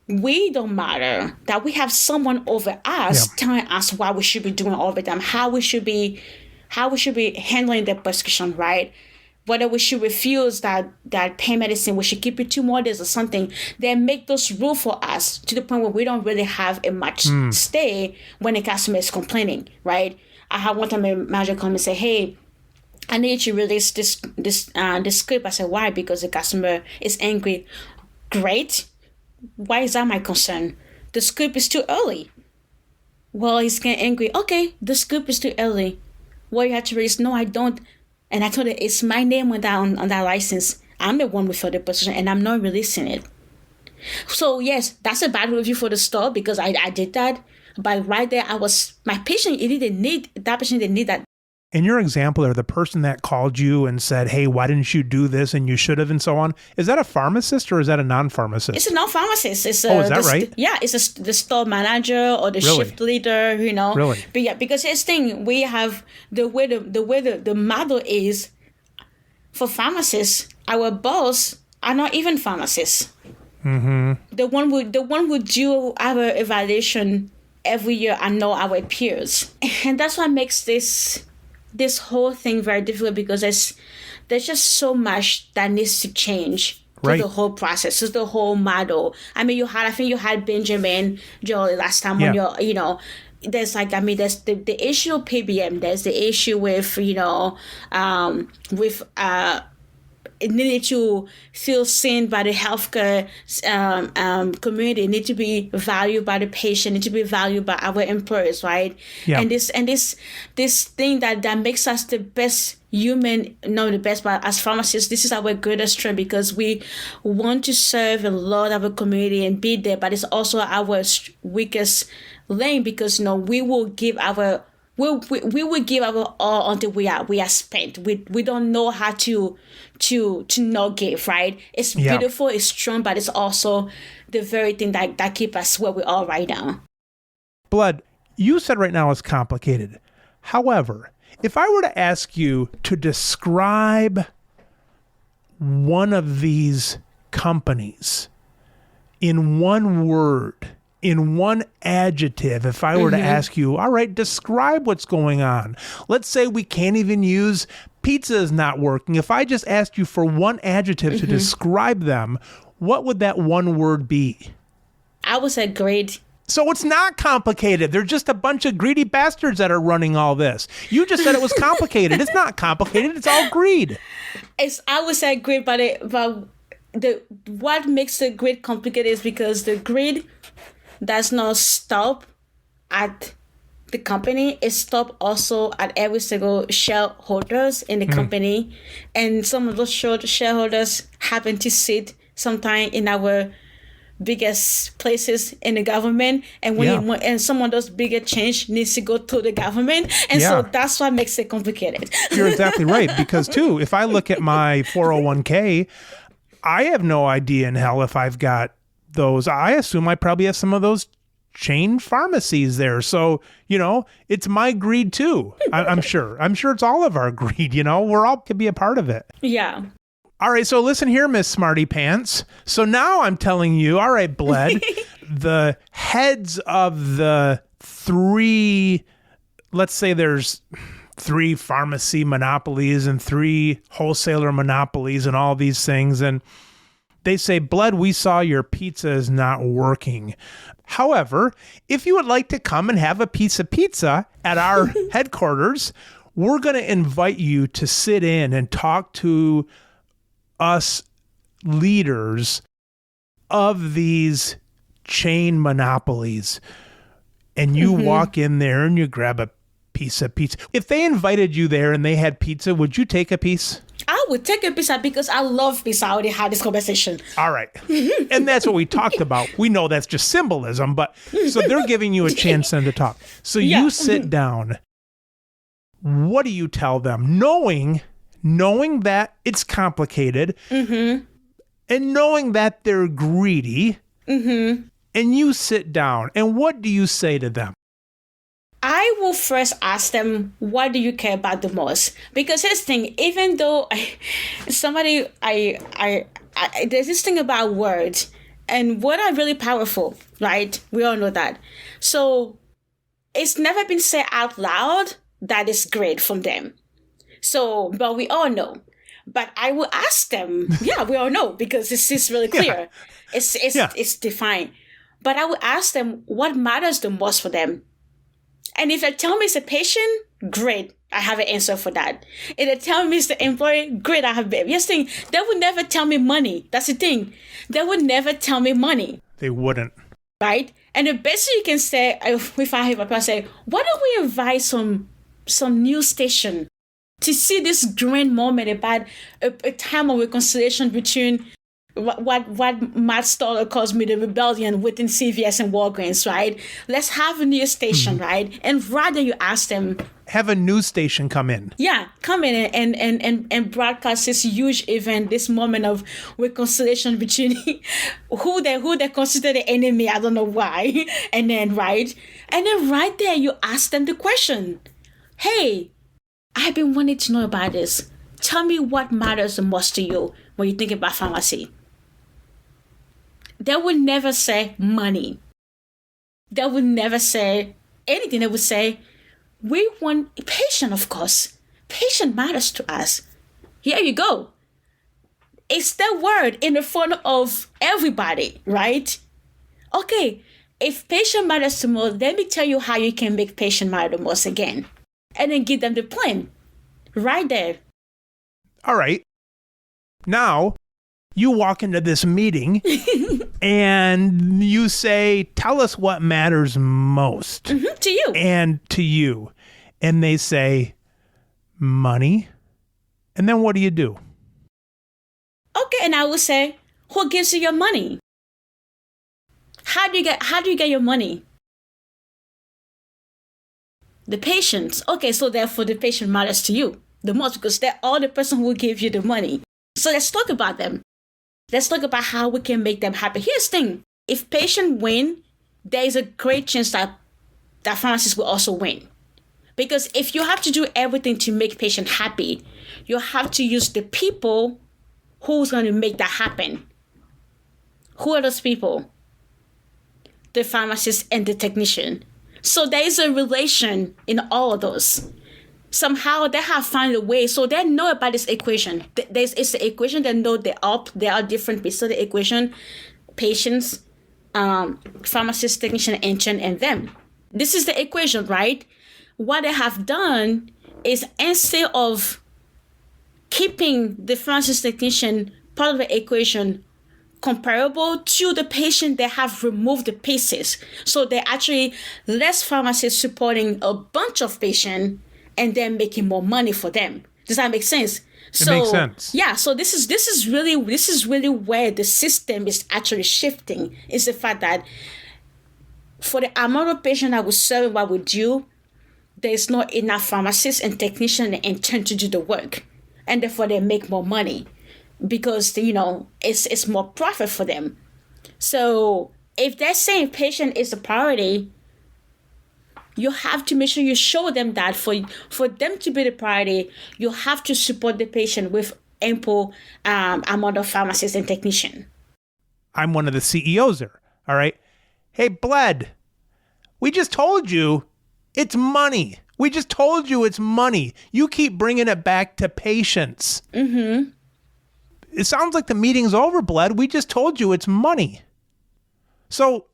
Speaker 2: we don't matter, that we have someone over us telling us what we should be doing all the time, how we should be handling the prescription, right? Whether we should refuse that pain medicine, we should keep it 2 more days or something. They make those rules for us to the point where we don't really have a much stay when a customer is complaining, right? I had one time a manager come and say, hey, I need you to release this script. I said, why? Because the customer is angry. Great. Why is that my concern? The script is too early. Well, he's getting angry. Okay, the script is too early. Well, you have to release. No, I don't. And I told her, it's my name on that license. I'm the one with the prescription, and I'm not releasing it. So yes, that's a bad review for the store because I did that. But right there, my patient, that patient didn't need that.
Speaker 1: In your example, or the person that called you and said, hey, why didn't you do this and you should have and so on, is that a pharmacist or is that a non-pharmacist?
Speaker 2: It's a non-pharmacist. Is
Speaker 1: that right?
Speaker 2: Yeah, it's the store manager or the shift leader,
Speaker 1: Really?
Speaker 2: But yeah, because here's the thing, we have the way the model is for pharmacists, our boss are not even pharmacists. Mm-hmm. The one who do our evaluation every year are not our peers. And that's what makes this whole thing very difficult, because there's just so much that needs to change to
Speaker 1: Right.
Speaker 2: the whole process, to the whole model. I mean, I think you had Benjamin Joel last time on your, there's like, I mean, there's the issue of PBM, there's the issue with, needed to feel seen by the healthcare community, need to be valued by the patient, need to be valued by our employers, right?
Speaker 1: Yeah.
Speaker 2: And this thing that makes us the best human, not the best, but as pharmacists, this is our greatest strength, because we want to serve a lot of our community and be there, but it's also our weakest lane, because we will give our we will give our all until we are spent. We don't know how to not give, right? It's beautiful, it's strong, but it's also the very thing that keep us where we are right now.
Speaker 1: Bled, you said right now it's complicated. However, if I were to ask you to describe one of these companies in one word, in one adjective, if I were to ask you, all right, describe what's going on. Let's say we can't even use pizza is not working. If I just asked you for one adjective to describe them, what would that one word be?
Speaker 2: I would say greed.
Speaker 1: So it's not complicated. They're just a bunch of greedy bastards that are running all this. You just said it was complicated. It's not complicated. It's all greed.
Speaker 2: I would say greed, but what makes the greed complicated is because the greed does not stop at the company. It stops also at every single shareholders in the company. And some of those shareholders happen to sit sometime in our biggest places in the government. And and some of those bigger change needs to go to the government. And so that's what makes it complicated.
Speaker 1: You're exactly right. Because too, if I look at my 401k, I have no idea in hell if I've got those. I assume I probably have some of those chain pharmacies there. So, it's my greed too. I'm sure it's all of our greed, we're all could be a part of it.
Speaker 2: Yeah.
Speaker 1: All right. So listen here, Miss Smarty Pants. So now I'm telling you, all right, Bled, the heads of the three, let's say there's 3 pharmacy monopolies and 3 wholesaler monopolies and all these things. And they say, Bled, we saw your pizza is not working. However, if you would like to come and have a piece of pizza at our headquarters, we're going to invite you to sit in and talk to us leaders of these chain monopolies. And you walk in there and you grab a piece of pizza. If they invited you there and they had pizza, would you take a piece?
Speaker 2: I would take a pizza because I love pizza. I already had this conversation.
Speaker 1: All right. And that's what we talked about. We know that's just symbolism, but so they're giving you a chance then to talk. So you sit down. What do you tell them? Knowing that it's complicated and knowing that they're greedy, and you sit down, and what do you say to them?
Speaker 2: I will first ask them, what do you care about the most? Because here's the thing, even though there's this thing about words, and words are really powerful, right? We all know that. So it's never been said out loud that is great from them. So, but we all know. But I will ask them, we all know, because it's really clear. It's defined. But I will ask them what matters the most for them. And if they tell me it's a patient, great, I have an answer for that. If they tell me it's the employee, great, I have yes thing. They would never tell me money. That's the thing. They would never tell me money.
Speaker 1: They wouldn't.
Speaker 2: Right? And the best thing you can say, if I have a person say, why don't we invite some news station to see this grand moment about a time of reconciliation between what Matt Stoller calls me the rebellion within CVS and Walgreens, right? Let's have a news station, right? And rather you ask them,
Speaker 1: have a news station come in.
Speaker 2: Yeah, come in and broadcast this huge event, this moment of reconciliation between who they consider the enemy. I don't know why. And then right there you ask them the question, hey, I've been wanting to know about this. Tell me what matters the most to you when you think about pharmacy. They would never say money. They would never say anything. They would say, we want patient, of course. Patient matters to us. Here you go. It's the word in the front of everybody, right? Okay, if patient matters the most, let me tell you how you can make patient matter the most again. And then give them the plan right there.
Speaker 1: All right. Now, you walk into this meeting and you say, tell us what matters most.
Speaker 2: To you.
Speaker 1: And to you. And they say, money. And then what do you do?
Speaker 2: Okay, and I will say, who gives you your money? How do you get your money? The patient. Okay, so therefore the patient matters to you the most because they're all the person who will give you the money. So let's talk about them. Let's talk about how we can make them happy. Here's the thing. If patient win, there is a great chance that pharmacists will also win. Because if you have to do everything to make patient happy, you have to use the people who's going to make that happen. Who are those people? The pharmacist and the technician. So there is a relation in all of those. Somehow they have found a way, so they know about this equation. It's the equation. They know there are different pieces of the equation: patients, pharmacist, technician, intern, and them. This is the equation, right? What they have done is instead of keeping the pharmacist technician part of the equation comparable to the patient, they have removed the pieces. So they're actually less pharmacists supporting a bunch of patients and then making more money for them. Does that make sense?
Speaker 1: It makes sense.
Speaker 2: Yeah, so this is really where the system is actually shifting, is the fact that for the amount of patients that we serve, what we do, there's not enough pharmacists and technicians and intern to do the work. And therefore they make more money because, it's more profit for them. So if they're saying patient is the priority, you have to make sure you show them that for them to be the priority, you have to support the patient with ample amount of pharmacists and technicians.
Speaker 1: I'm one of the CEOs there. All right. Hey, Bled, we just told you it's money. We just told you it's money. You keep bringing it back to patients. Mm-hmm. It sounds like the meeting's over, Bled. We just told you it's money. So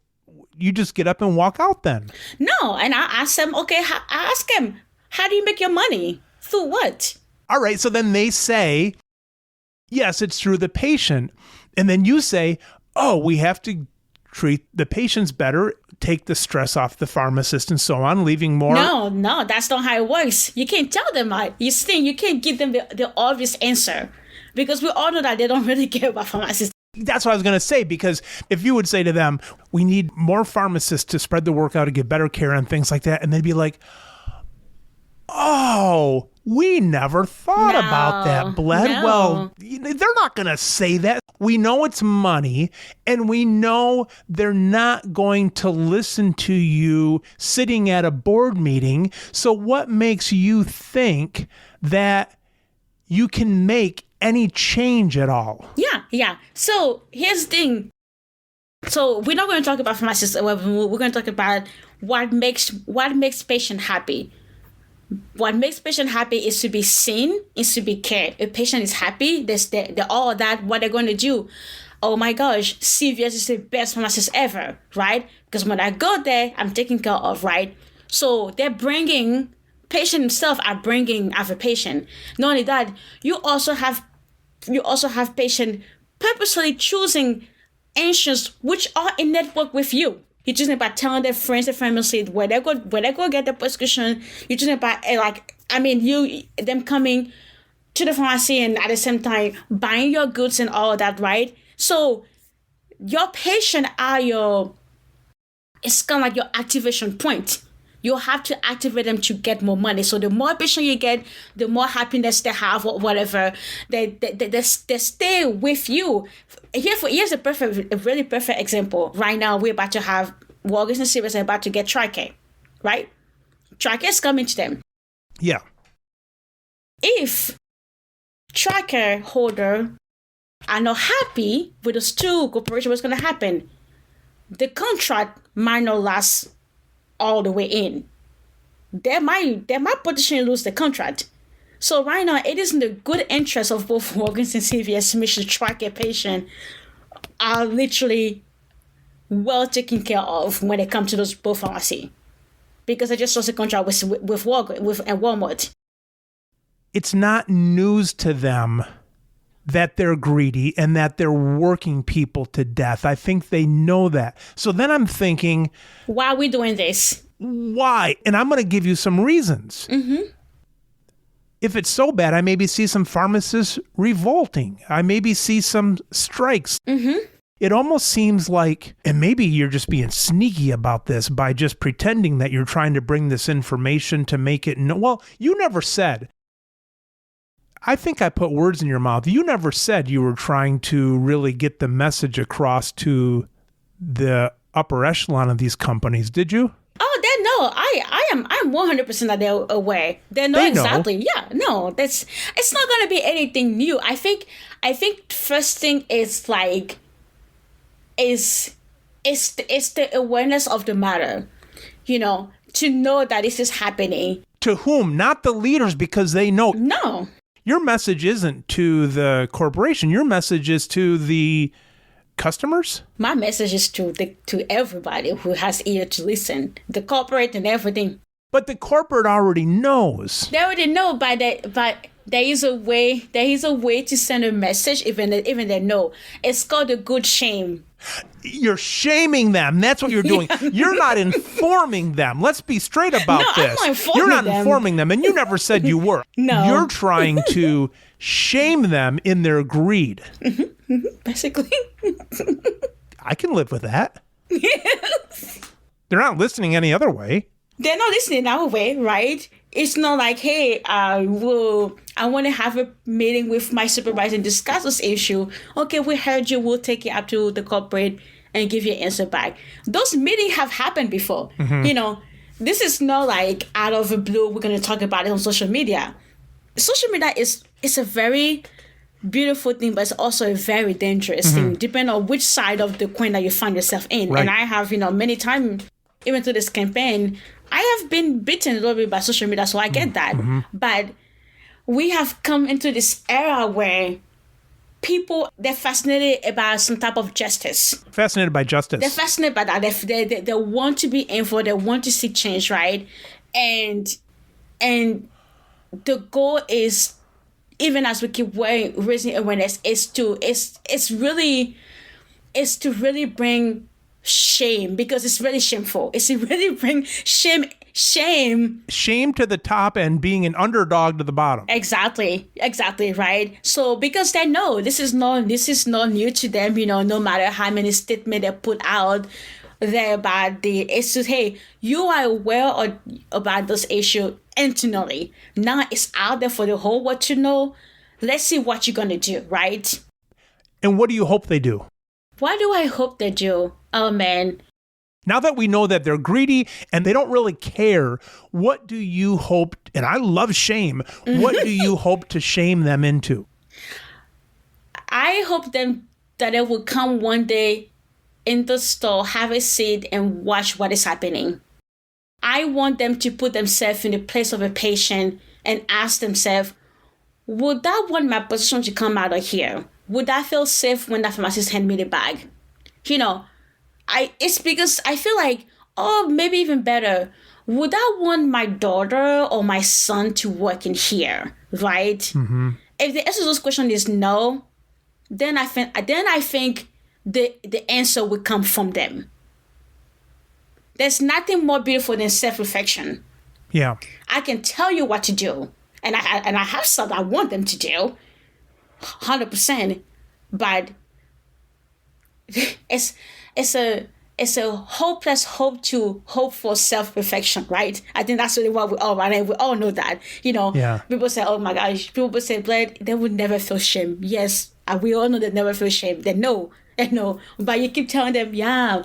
Speaker 1: you just get up and walk out then.
Speaker 2: No, and I ask them, okay, I ask him, how do you make your money? Through what?
Speaker 1: All right, so then they say, yes, it's through the patient. And then you say, oh, we have to treat the patients better, take the stress off the pharmacist and so on, leaving more.
Speaker 2: No, that's not how it works. You can't tell them that. You can't give them the obvious answer because we all know that they don't really care about pharmacists.
Speaker 1: That's what I was going to say, because if you would say to them, we need more pharmacists to spread the work out to get better care and things like that, and they'd be like, oh, we never thought about that, Bled.
Speaker 2: No.
Speaker 1: Well, they're not going to say that. We know it's money, and we know they're not going to listen to you sitting at a board meeting. So what makes you think that you can make any change at all?
Speaker 2: Yeah. So here's the thing. So we're not going to talk about pharmacists. We're going to talk about what makes patient happy. What makes patient happy is to be seen, is to be cared. If patient is happy, they're all that. What they're going to do? Oh my gosh, CVS is the best pharmacist ever, right? Because when I go there, I'm taken care of, right? So they're bringing patient himself are bringing as a patient. Not only that, you also have patient purposely choosing insurance which are in network with you. You're choosing by telling their friends, their family, where they go get the prescription. You're choosing by them coming to the pharmacy and at the same time buying your goods and all of that, right? So your patient it's kind of like your activation point. You have to activate them to get more money. So the more patient you get, the more happiness they have or whatever. They stay with you. Here's a really perfect example. Right now, we're about to have Walgreens and CVS are about to get TRICARE, right? TRICARE is coming to them.
Speaker 1: Yeah.
Speaker 2: If TRICARE holder are not happy with those two corporations, what's going to happen? The contract might not last all the way in. They might potentially lose the contract. So right now, it is in the good interest of both Walgreens and CVS to make sure the Tricare patient are literally well taken care of when it comes to those both pharmacy. Because I just lost a contract with Walgreens and Walmart.
Speaker 1: It's not news to them that they're greedy and that they're working people to death. I think they know that. So then I'm thinking,
Speaker 2: why are we doing this?
Speaker 1: Why? And I'm going to give you some reasons. If it's so bad, I maybe see some pharmacists revolting. I maybe see some strikes. It almost seems like, and maybe you're just being sneaky about this by just pretending that you're trying to bring this information to make it well, you never said. I think I put words in your mouth. You never said you were trying to really get the message across to the upper echelon of these companies, did you?
Speaker 2: Oh, they know. I'm 100% that they're aware. They know exactly. Yeah, no, it's not gonna be anything new. I think first thing is like is the awareness of the matter, to know that this is happening.
Speaker 1: To whom? Not the leaders, because they know.
Speaker 2: No.
Speaker 1: Your message isn't to the corporation. Your message is to the customers? My
Speaker 2: message is to everybody who has ear to listen, the corporate and everything.
Speaker 1: But the corporate already knows.
Speaker 2: They already know, but there is a way to send a message, even they know. It's called a good shame.
Speaker 1: You're shaming them. That's what you're doing. You're not informing them. Let's be straight about this. You're not informing them, and you never said you were.
Speaker 2: No.
Speaker 1: You're trying to shame them in their greed.
Speaker 2: Basically.
Speaker 1: I can live with that. They're not listening any other way.
Speaker 2: They're not listening our way, right? It's not like, hey, I want to have a meeting with my supervisor and discuss this issue. Okay, we heard you. We'll take it up to the corporate and give you an answer back. Those meetings have happened before. This is not like out of the blue, we're going to talk about it on social media. Social media is a very beautiful thing, but it's also a very dangerous thing, depending on which side of the coin that you find yourself in. Right. And I have, many times, even through this campaign, I have been bitten a little bit by social media, so I get that. But we have come into this era where people, they're fascinated about some type of justice.
Speaker 1: Fascinated by justice.
Speaker 2: They're fascinated by that. They want to be involved. They want to see change, right? And the goal is, even as we keep raising awareness, is to really bring shame, because it's really shameful. It's to really bring shame
Speaker 1: to the top and being an underdog to the bottom.
Speaker 2: Exactly, right? So because they know this is not new to them, no matter how many statements they put out there about the issues. Hey, you are aware about this issue internally. Now it's out there for the whole world to know. Let's see what you're gonna do, right?
Speaker 1: And what do you hope they do?
Speaker 2: What do I hope they do? Oh, man.
Speaker 1: Now that we know that they're greedy and they don't really care, what do you hope, and I love shame, what do you hope to shame them into?
Speaker 2: I hope that they will come one day in the store, have a seat, and watch what is happening. I want them to put themselves in the place of a patient and ask themselves, would I want my position to come out of here? Would I feel safe when that pharmacist hand me the bag? It's because I feel like, maybe even better, would I want my daughter or my son to work in here, right? If the answer to this question is no, then I think the answer would come from them. There's nothing more beautiful than self-reflection.
Speaker 1: Yeah.
Speaker 2: I can tell you what to do, and I have stuff I want them to do, 100%, but it's a hopeless hope for self-perfection, right? I think that's really what we all want, and we all know that.
Speaker 1: Yeah.
Speaker 2: People say, oh my gosh, people say, Bled, they would never feel shame. Yes, we all know they never feel shame. They know, but you keep telling them, yeah,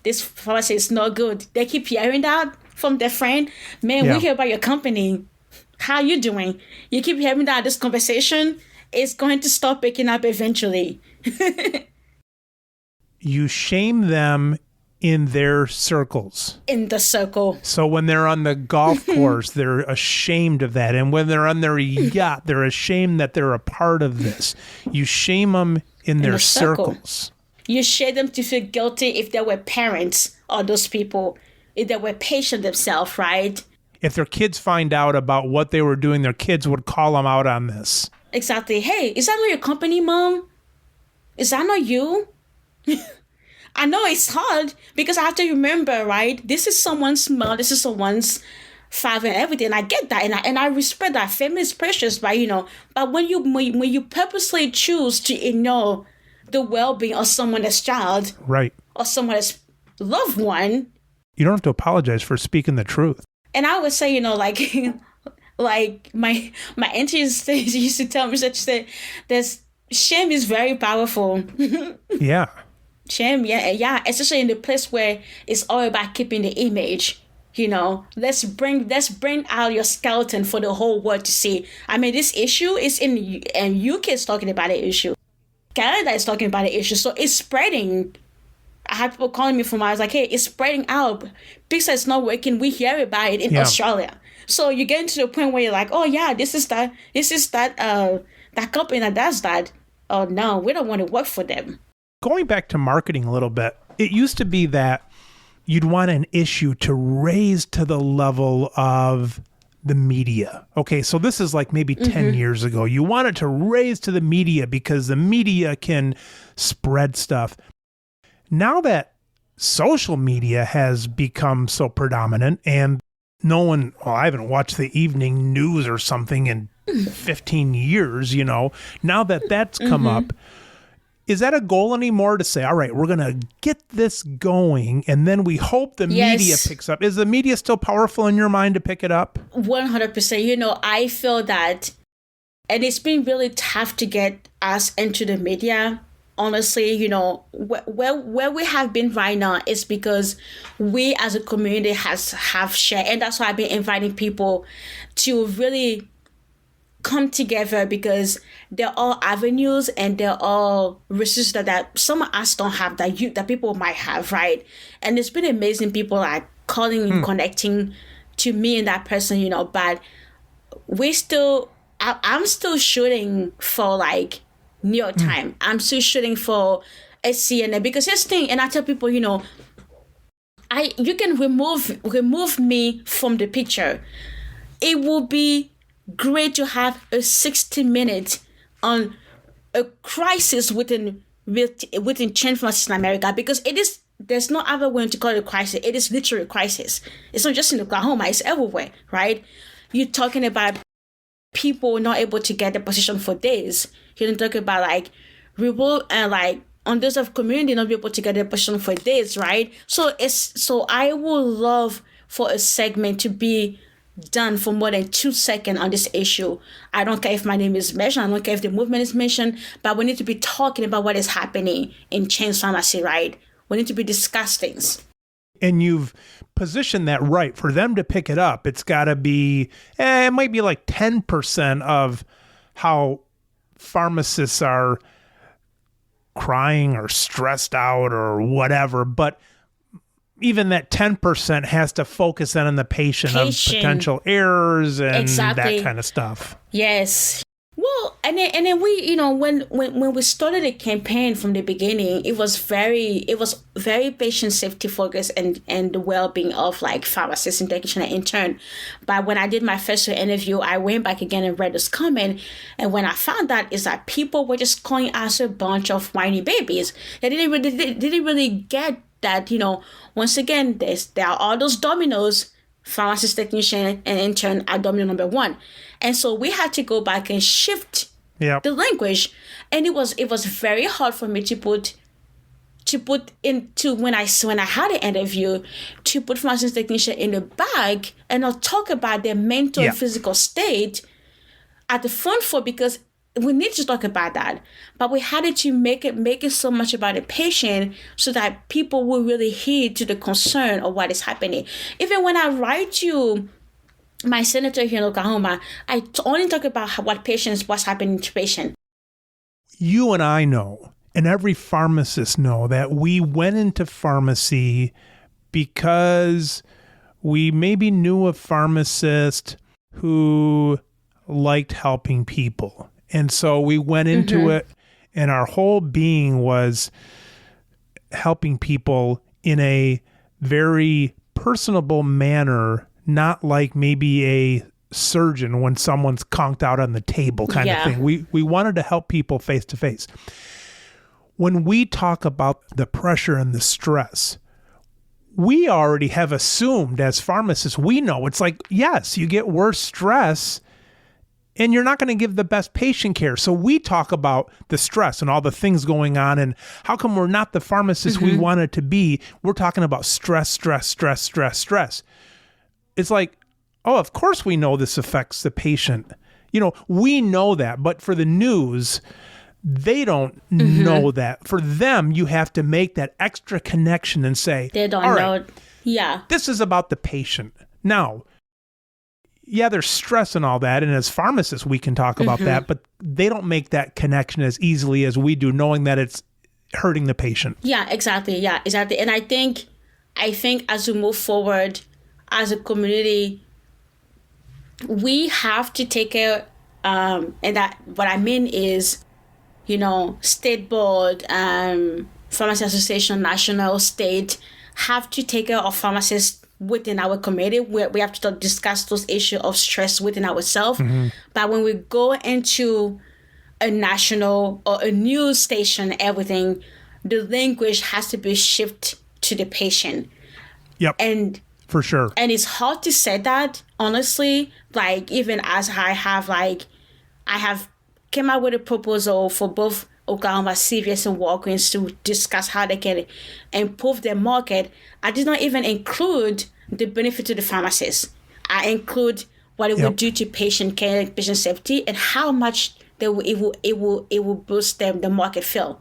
Speaker 2: this pharmacy is not good. They keep hearing that from their friend. Man, we hear about your company. How you doing? You keep hearing that this conversation is going to stop picking up eventually.
Speaker 1: You shame them in their circles.
Speaker 2: In the circle.
Speaker 1: So when they're on the golf course, they're ashamed of that. And when they're on their yacht, they're ashamed that they're a part of this. You shame them in their circles.
Speaker 2: You shame them to feel guilty if they were parents or those people, if they were patient themselves, right?
Speaker 1: If their kids find out about what they were doing, their kids would call them out on this.
Speaker 2: Exactly. Hey, is that not your company, Mom? Is that not you? I know it's hard because I have to remember, right? This is someone's mom, this is someone's father and everything. I get that, and I respect that. Family is precious, but but when you purposely choose to ignore the well-being of someone's child,
Speaker 1: right,
Speaker 2: or someone's loved one,
Speaker 1: you don't have to apologize for speaking the truth.
Speaker 2: And I would say, like my auntie used to tell me, she said, "There's shame is very powerful."
Speaker 1: Yeah.
Speaker 2: Shame, yeah, especially in the place where it's all about keeping the image. Let's bring out your skeleton for the whole world to see. I mean, this issue is and UK is talking about the issue. Canada is talking about the issue, so it's spreading. I had people calling me I was like, hey, it's spreading out. Pixar is not working. We hear about it in Australia. So you get into the point where you're like, oh yeah, this is that company that does that. Oh no, we don't want to work for them.
Speaker 1: Going back to marketing a little bit, it used to be that you'd want an issue to raise to the level of the media. Okay, so this is like maybe 10 years ago. You want it to raise to the media because the media can spread stuff. Now that social media has become so predominant and I haven't watched the evening news or something in 15 years, now that that's come up, is that a goal anymore to say, all right, we're going to get this going and then we hope the media picks up? Is the media still powerful in your mind to pick it up?
Speaker 2: 100%. I feel that, and it's been really tough to get us into the media. Honestly, where we have been right now is because we as a community have shared. And that's why I've been inviting people to really come together because they're all avenues and they're all resources that some of us don't have that people might have, right? And it's been amazing. People like calling and connecting to me and that person, but I'm still shooting for like New York Times. I'm still shooting for a CNN because here's the thing, and I tell people, you can remove me from the picture. It will be great to have a 60-minute on a crisis within chain pharmacies in America because there's no other way to call it a crisis. It is literally a crisis. It's not just in Oklahoma, it's everywhere, right? You're talking about people not able to get the position for days. You're talking about like people and like on those of community not be able to get the position for days, right? So I would love for a segment to be done for more than 2 seconds on this issue. I don't care if my name is mentioned. I don't care if the movement is mentioned, but we need to be talking about what is happening in chain pharmacy, right? We need to be discussing things.
Speaker 1: And you've positioned that right for them to pick it up. It's got to be, it might be like 10% of how pharmacists are crying or stressed out or whatever, but even that 10% has to focus in on the patient of potential errors and that kind of stuff.
Speaker 2: Yes. Well, and then we, when we started the campaign from the beginning, it was very patient safety focused and the well-being of like pharmacists and technician and intern. But when I did my first interview, I went back again and read this comment, and when I found that is that people were just calling us a bunch of whiny babies. They didn't really get that, once again, there are all those dominoes. Pharmacist, technician, and intern are domino number one. And so we had to go back and shift the language. And it was very hard for me to put into when I had an interview to put pharmacist technician in the bag and not talk about their mental and physical state at the front for because we need to talk about that, but we had to make it so much about the patient so that people will really heed to the concern of what is happening. Even when I write to my senator here in Oklahoma, I only talk about what's happening to patient.
Speaker 1: You and I know and every pharmacist know that we went into pharmacy because we maybe knew a pharmacist who liked helping people. And so we went into it, and our whole being was helping people in a very personable manner, not like maybe a surgeon when someone's conked out on the table kind of thing. We wanted to help people face to face. When we talk about the pressure and the stress, we already have assumed as pharmacists, we know it's like, yes, you get worse stress and you're not going to give the best patient care. So we talk about the stress and all the things going on, and how come we're not the pharmacists we wanted to be. We're talking about stress. It's like, oh, of course we know this affects the patient. We know that, but for the news, they don't know that. For them, you have to make that extra connection and say,
Speaker 2: they don't
Speaker 1: all
Speaker 2: know.
Speaker 1: right,
Speaker 2: Yeah.
Speaker 1: this is about the patient. Now, yeah, there's stress and all that. And as pharmacists, we can talk about that, but they don't make that connection as easily as we do, knowing that it's hurting the patient.
Speaker 2: Yeah, exactly. Yeah, exactly. And I think as we move forward as a community, we have to take care, and that what I mean is, state board, pharmacy association, national, state, have to take care of pharmacists within our community. We have to discuss those issues of stress within ourselves. But when we go into a national or a news station, everything, the language has to be shifted to the patient.
Speaker 1: Yep.
Speaker 2: And
Speaker 1: for sure.
Speaker 2: And it's hard to say that, honestly, like even as I have came out with a proposal for both Oklahoma, CVS, and Walgreens to discuss how they can improve their market. I did not even include the benefit to the pharmacists. I include what it would do to patient care, patient safety, and how much it will boost the market fill.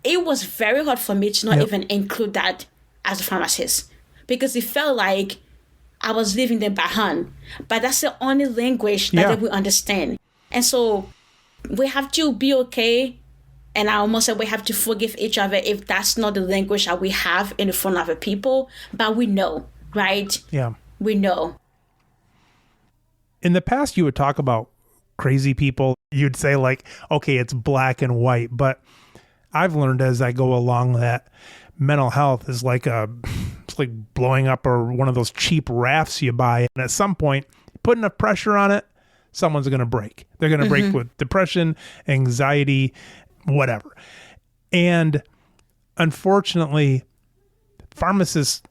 Speaker 2: It was very hard for me to not even include that as a pharmacist, because it felt like I was leaving them behind. But that's the only language that they will understand. And so we have to be okay. And I almost said we have to forgive each other if that's not the language that we have in the front of other people. But we know, right?
Speaker 1: Yeah.
Speaker 2: We know.
Speaker 1: In the past, you would talk about crazy people. You'd say like, okay, it's black and white. But I've learned as I go along that mental health is like it's like blowing up one of those cheap rafts you buy. And at some point, put enough pressure on it, someone's going to break. They're going to break with depression, anxiety, whatever. And unfortunately, pharmacists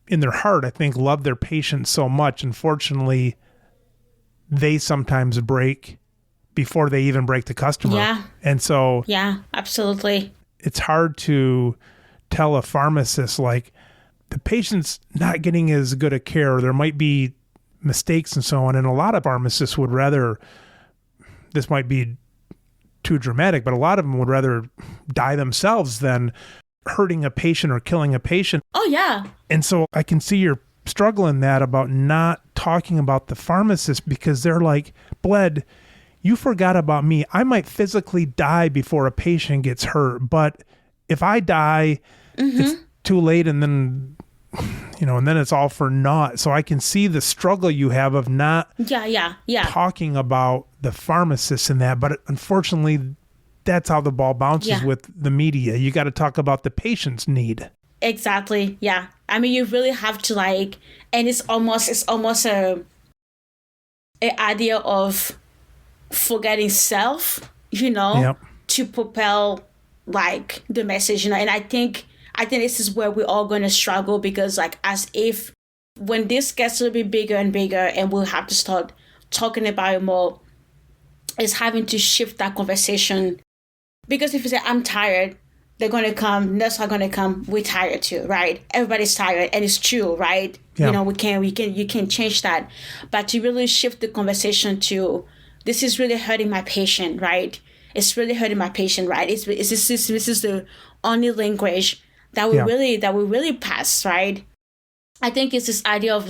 Speaker 1: in their heart, I think, love their patients so much. Unfortunately, they sometimes break before they even break the customer.
Speaker 2: Yeah.
Speaker 1: And so
Speaker 2: yeah, absolutely.
Speaker 1: It's hard to tell a pharmacist like the patient's not getting as good a care. There might be mistakes and so on. And a lot of pharmacists would rather, this might be too dramatic, but a lot of them would rather die themselves than hurting a patient or killing a patient.
Speaker 2: Oh, yeah.
Speaker 1: And so I can see you're struggling that about not talking about the pharmacist, because they're like, Bled, you forgot about me. I might physically die before a patient gets hurt, but if I die, it's too late, and then, and then it's all for naught. So I can see the struggle you have of not talking about the pharmacist in that. But unfortunately, that's how the ball bounces with the media. You got to talk about the patient's need.
Speaker 2: Exactly. Yeah. I mean, you really have to and it's almost a idea of forgetting self, to propel the message, and I think this is where we're all going to struggle, because as if when this gets a little bit bigger and bigger and we'll have to start talking about it more, is having to shift that conversation. Because if you say, I'm tired, they're going to come, nurses are going to come, we're tired too, right? Everybody's tired, and it's true, right?
Speaker 1: Yeah.
Speaker 2: You can change that. But to really shift the conversation to, this is really hurting my patient, right? It's really hurting my patient, right? This is the only language that we really pass, right? I think it's this idea of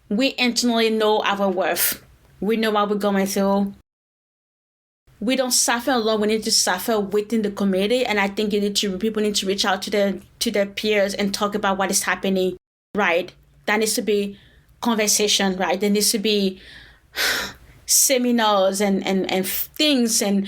Speaker 2: we internally know our worth. We know what we're going through. we don't suffer alone. We need to suffer within the community. And I think people need to reach out to their peers and talk about what is happening, right? That needs to be conversation, right? There needs to be seminars and things and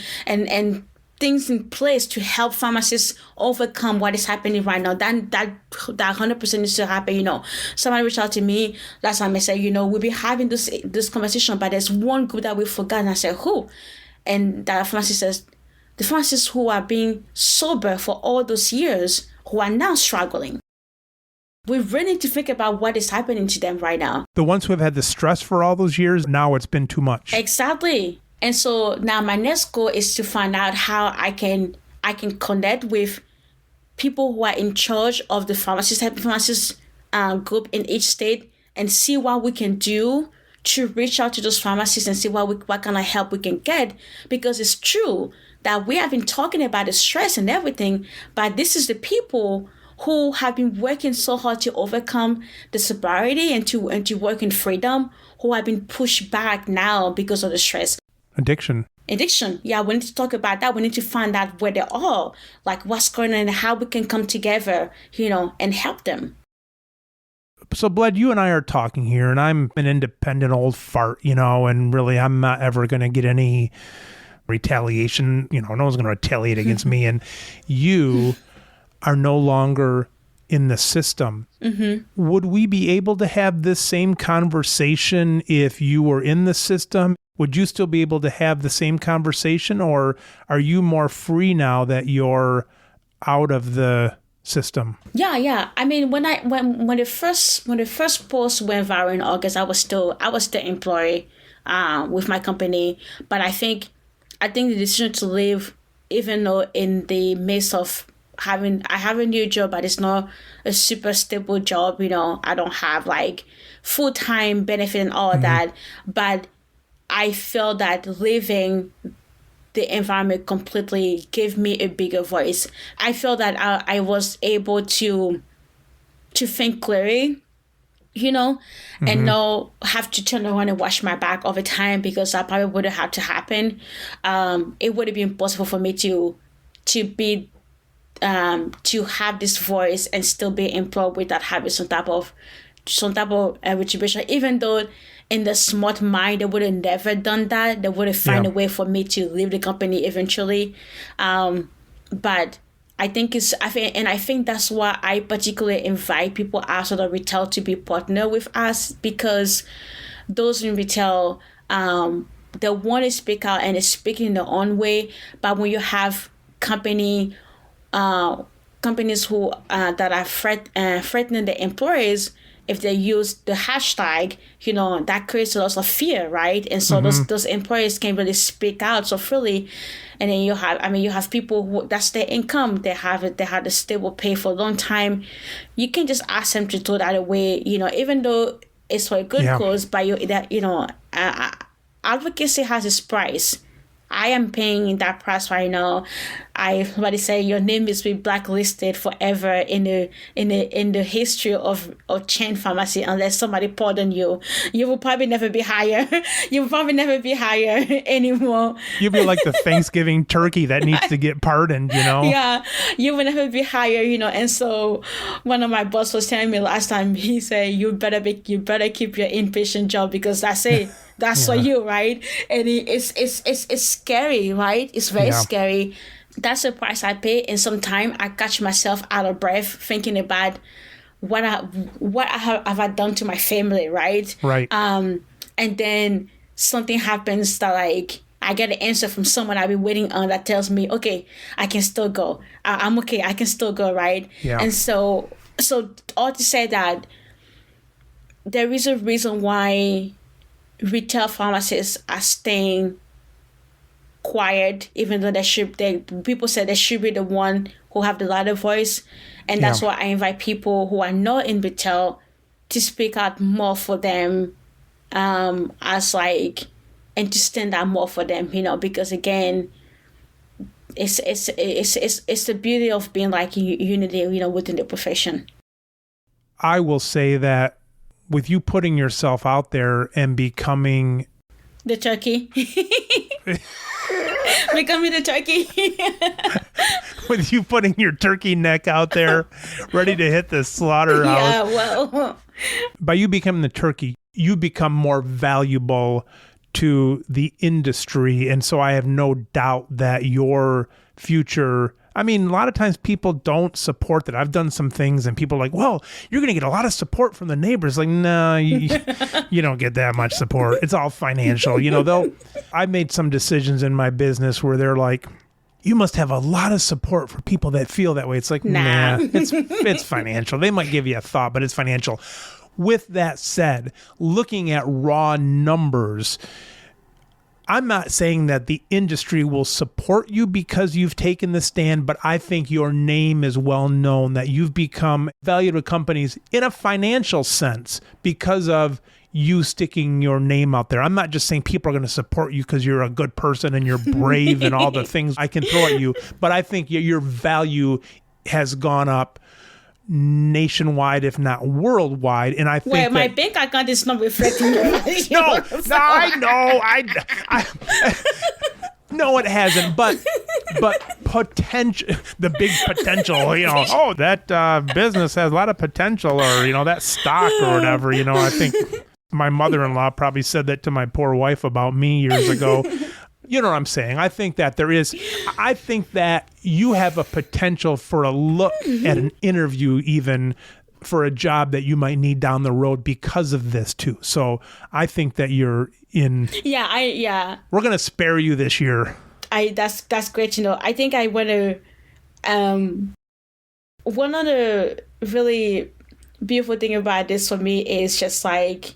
Speaker 2: things in place to help pharmacists overcome what is happening right now. That 100% needs to happen. Somebody reached out to me last time and said, we'll be having this conversation, but there's one group that we forgot. And I said, who? And that pharmacist says, the pharmacists who are being sober for all those years, who are now struggling. We really need to think about what is happening to them right now.
Speaker 1: The ones who have had the stress for all those years, now it's been too much.
Speaker 2: Exactly. And so now my next goal is to find out how I can connect with people who are in charge of the pharmacist group in each state and see what we can do to reach out to those pharmacists and see what kind of help we can get. Because it's true that we have been talking about the stress and everything, but this is the people who have been working so hard to overcome the sobriety and to work in freedom, who have been pushed back now because of the stress.
Speaker 1: Addiction.
Speaker 2: Yeah, we need to talk about that. We need to find out where they are, like what's going on and how we can come together, and help them.
Speaker 1: So, Bled, you and I are talking here, and I'm an independent old fart, and really I'm not ever going to get any retaliation. No one's going to retaliate against me. And you are no longer in the system. Mm-hmm. Would we be able to have this same conversation if you were in the system? Would you still be able to have the same conversation, or are you more free now that you're out of the system?
Speaker 2: Yeah. I mean, when the first post went viral in August, I was still employed with my company, but I think the decision to leave, even though in the midst of I have a new job, but it's not a super stable job. I don't have like full-time benefit and all of that, but I feel that leaving the environment completely gave me a bigger voice. I feel that I was able to think clearly, and not have to turn around and wash my back all the time, because that probably would have had to happen. It would have been possible for me to have this voice and still be employed without having some type of retribution, even though in the smart mind, they would have never done that. They would have found a way for me to leave the company eventually. But I think that's why I particularly invite people outside of retail to be partner with us, because those in retail, they want to speak out and they speak in their own way. But when you have companies who that are threatening the employees, if they use the hashtag, that creates a lot of fear, right? And so those employers can really speak out so freely. And then you have people who, that's their income. They have the stable pay for a long time. You can just ask them to throw that away, even though it's for a good cause. But advocacy has its price. I am paying that price right now. Somebody say your name is be blacklisted forever in the history of chain pharmacy unless somebody pardon you. You will probably never be hired. You will probably never be hired anymore.
Speaker 1: You'll be like the Thanksgiving turkey that needs to get pardoned,
Speaker 2: Yeah, you will never be hired, And so one of my boss was telling me last time, he said, you better keep your inpatient job, because that's it. That's for you, right? And it's scary, right? It's very scary. That's the price I pay. And sometimes I catch myself out of breath thinking about what have I done to my family, right?
Speaker 1: Right.
Speaker 2: And then something happens that I get an answer from someone I've been waiting on that tells me, okay, I can still go. I'm okay. I can still go, right?
Speaker 1: Yeah.
Speaker 2: And so all to say that there is a reason why retail pharmacists are staying quiet, even though people say they should be the one who have the louder voice. And that's why I invite people who are not in retail to speak out more for them, and to stand out more for them, because again, it's the beauty of being unity, within the profession.
Speaker 1: I will say that with you putting yourself out there and becoming
Speaker 2: the turkey. Becoming the turkey.
Speaker 1: With you putting your turkey neck out there, ready to hit the slaughterhouse.
Speaker 2: Yeah, well.
Speaker 1: By you becoming the turkey, you become more valuable to the industry. And so I have no doubt that your future, I mean, a lot of times people don't support that. I've done some things and people are like, well, you're going to get a lot of support from the neighbors. Like, no, you don't get that much support. It's all financial. I made some decisions in my business where they're like, you must have a lot of support for people that feel that way. It's like, nah, it's financial. They might give you a thought, but it's financial. With that said, looking at raw numbers, I'm not saying that the industry will support you because you've taken the stand, but I think your name is well known, that you've become valued to companies in a financial sense because of you sticking your name out there. I'm not just saying people are going to support you because you're a good person and you're brave and all the things I can throw at you, but I think your value has gone up nationwide, if not worldwide, and I think
Speaker 2: well, my bank account is not reflecting your value.
Speaker 1: No, I know, no, it hasn't, but potential, the big potential, oh, that business has a lot of potential, or that stock or whatever, I think my mother-in-law probably said that to my poor wife about me years ago. You know what I'm saying? I think that you have a potential for a look at an interview, even for a job that you might need down the road because of this too. So I think that you're in. Yeah. We're going to spare you this year.
Speaker 2: That's great. I think I want to, one of the really beautiful thing about this for me is just like,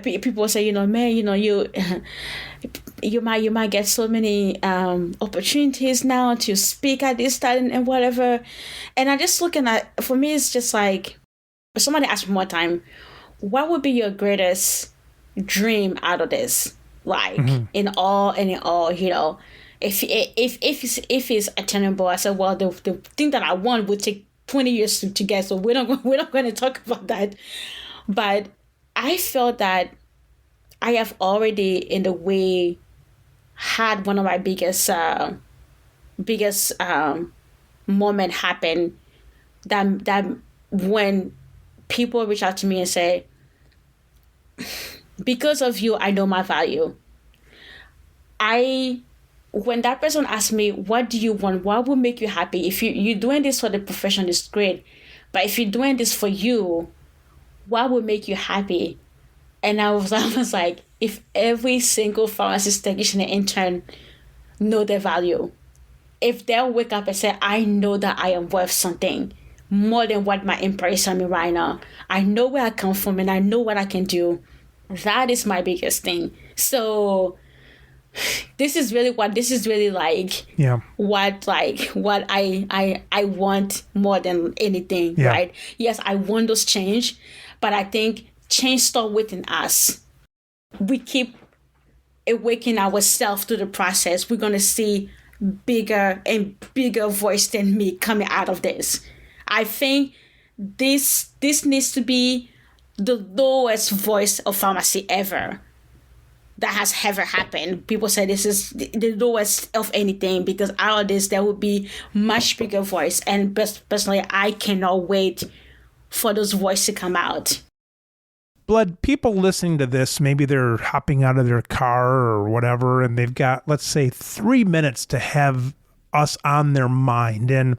Speaker 2: people say, man, you might get so many opportunities now to speak at this, that, and whatever. And I'm just looking at, for me, it's just like, somebody asked me one time, what would be your greatest dream out of this? Like, in all, if it's attainable. I said, well, the thing that I want would take 20 years to get, so we're not going to talk about that. But I felt that I have already, in the way, had one of my biggest moment happen. That when people reach out to me and say, because of you, I know my value. When that person asks me, what do you want? What will make you happy? If you're doing this for the profession, it's great. But if you're doing this for you, what would make you happy? And I was like, if every single pharmacist, technician, and intern know their value, if they'll wake up and say, I know that I am worth something more than what my employer is telling me right now. I know where I come from and I know what I can do. That is my biggest thing. So this is really like, what I want more than anything, right? Yes, I want those change, but I think change starts within us. We keep awakening ourselves to the process. We're going to see bigger and bigger voice than me coming out of this. I think this needs to be the lowest voice of pharmacy ever that has ever happened. People say this is the lowest of anything, because out of this there will be much bigger voice. And personally, I cannot wait for those voices to come out.
Speaker 1: Bled, people listening to this, maybe they're hopping out of their car or whatever, and they've got, let's say, 3 minutes to have us on their mind. And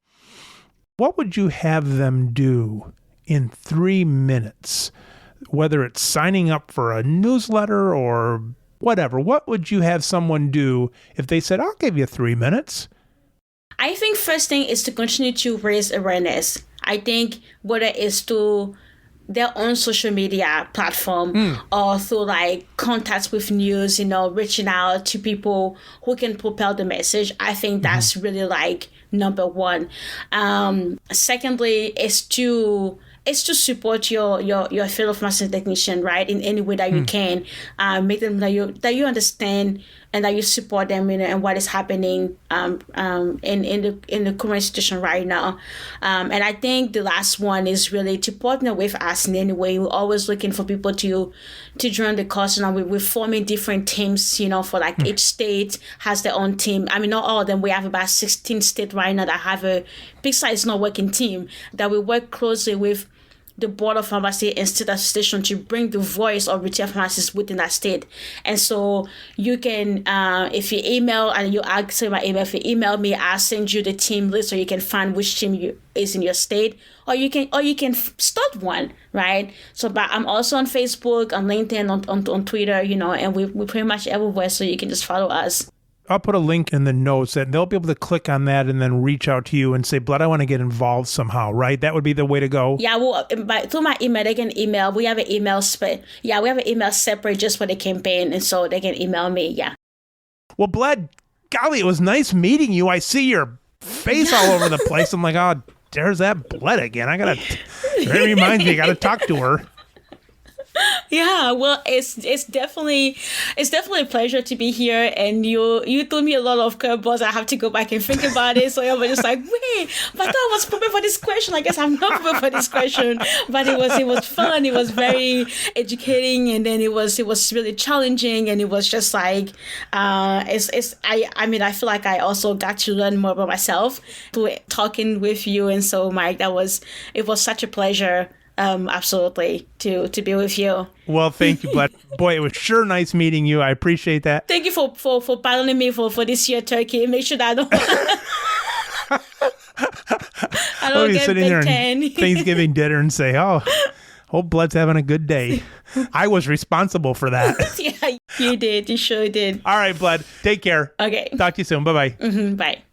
Speaker 1: what would you have them do in 3 minutes? Whether it's signing up for a newsletter or whatever, what would you have someone do if they said, I'll give you 3 minutes?
Speaker 2: I think first thing is to continue to raise awareness. I think whether it's to their own social media platform or through like contacts with news, reaching out to people who can propel the message. I think that's really like number one. Secondly, is to support your fellow pharmacy technician, right, in any way that you can. Make them that you understand and that you support them, and what is happening in the current situation right now. And I think the last one is really to partner with us in any way. We're always looking for people to join the cause. We're forming different teams, for like each state has their own team. I mean, not all of them. We have about 16 states right now that have a big size not working team that we work closely with the Board of Pharmacy and State Association to bring the voice of retail pharmacists within that state. And so you can, if you email and you ask my email, if you email me, I'll send you the team list so you can find which team is in your state, or you can start one, right? So, but I'm also on Facebook, on LinkedIn, on Twitter, and we're pretty much everywhere, so you can just follow us.
Speaker 1: I'll put a link in the notes and they'll be able to click on that and then reach out to you and say, Bled, I want to get involved somehow, right? That would be the way to go.
Speaker 2: Yeah, well, through my email, they can email. We have an email we have an email separate just for the campaign, and so they can email me, yeah.
Speaker 1: Well, Bled, golly, it was nice meeting you. I see your face all over the place. I'm like, oh, there's that Bled again. It reminds me, I got to talk to her.
Speaker 2: Yeah, well, it's definitely a pleasure to be here, and you told me a lot of curveballs. I have to go back and think about it. So I was just like, wait, but I was prepared for this question. I guess I'm not prepared for this question, but it was fun. It was very educating, and then it was really challenging, and it was just like I feel like I also got to learn more about myself through talking with you, and so Mike, it was such a pleasure. Absolutely, to be with you.
Speaker 1: Well, thank you, Bled. Boy, it was sure nice meeting you. I appreciate that.
Speaker 2: Thank you for pardoning me for this year turkey. Make sure that I don't get
Speaker 1: sitting there
Speaker 2: in
Speaker 1: Thanksgiving dinner and say, hope Bled's having a good day. I was responsible for that.
Speaker 2: Yeah, you did. You sure did.
Speaker 1: All right, Bled. Take care.
Speaker 2: Okay.
Speaker 1: Talk to you soon. Bye-bye.
Speaker 2: Bye.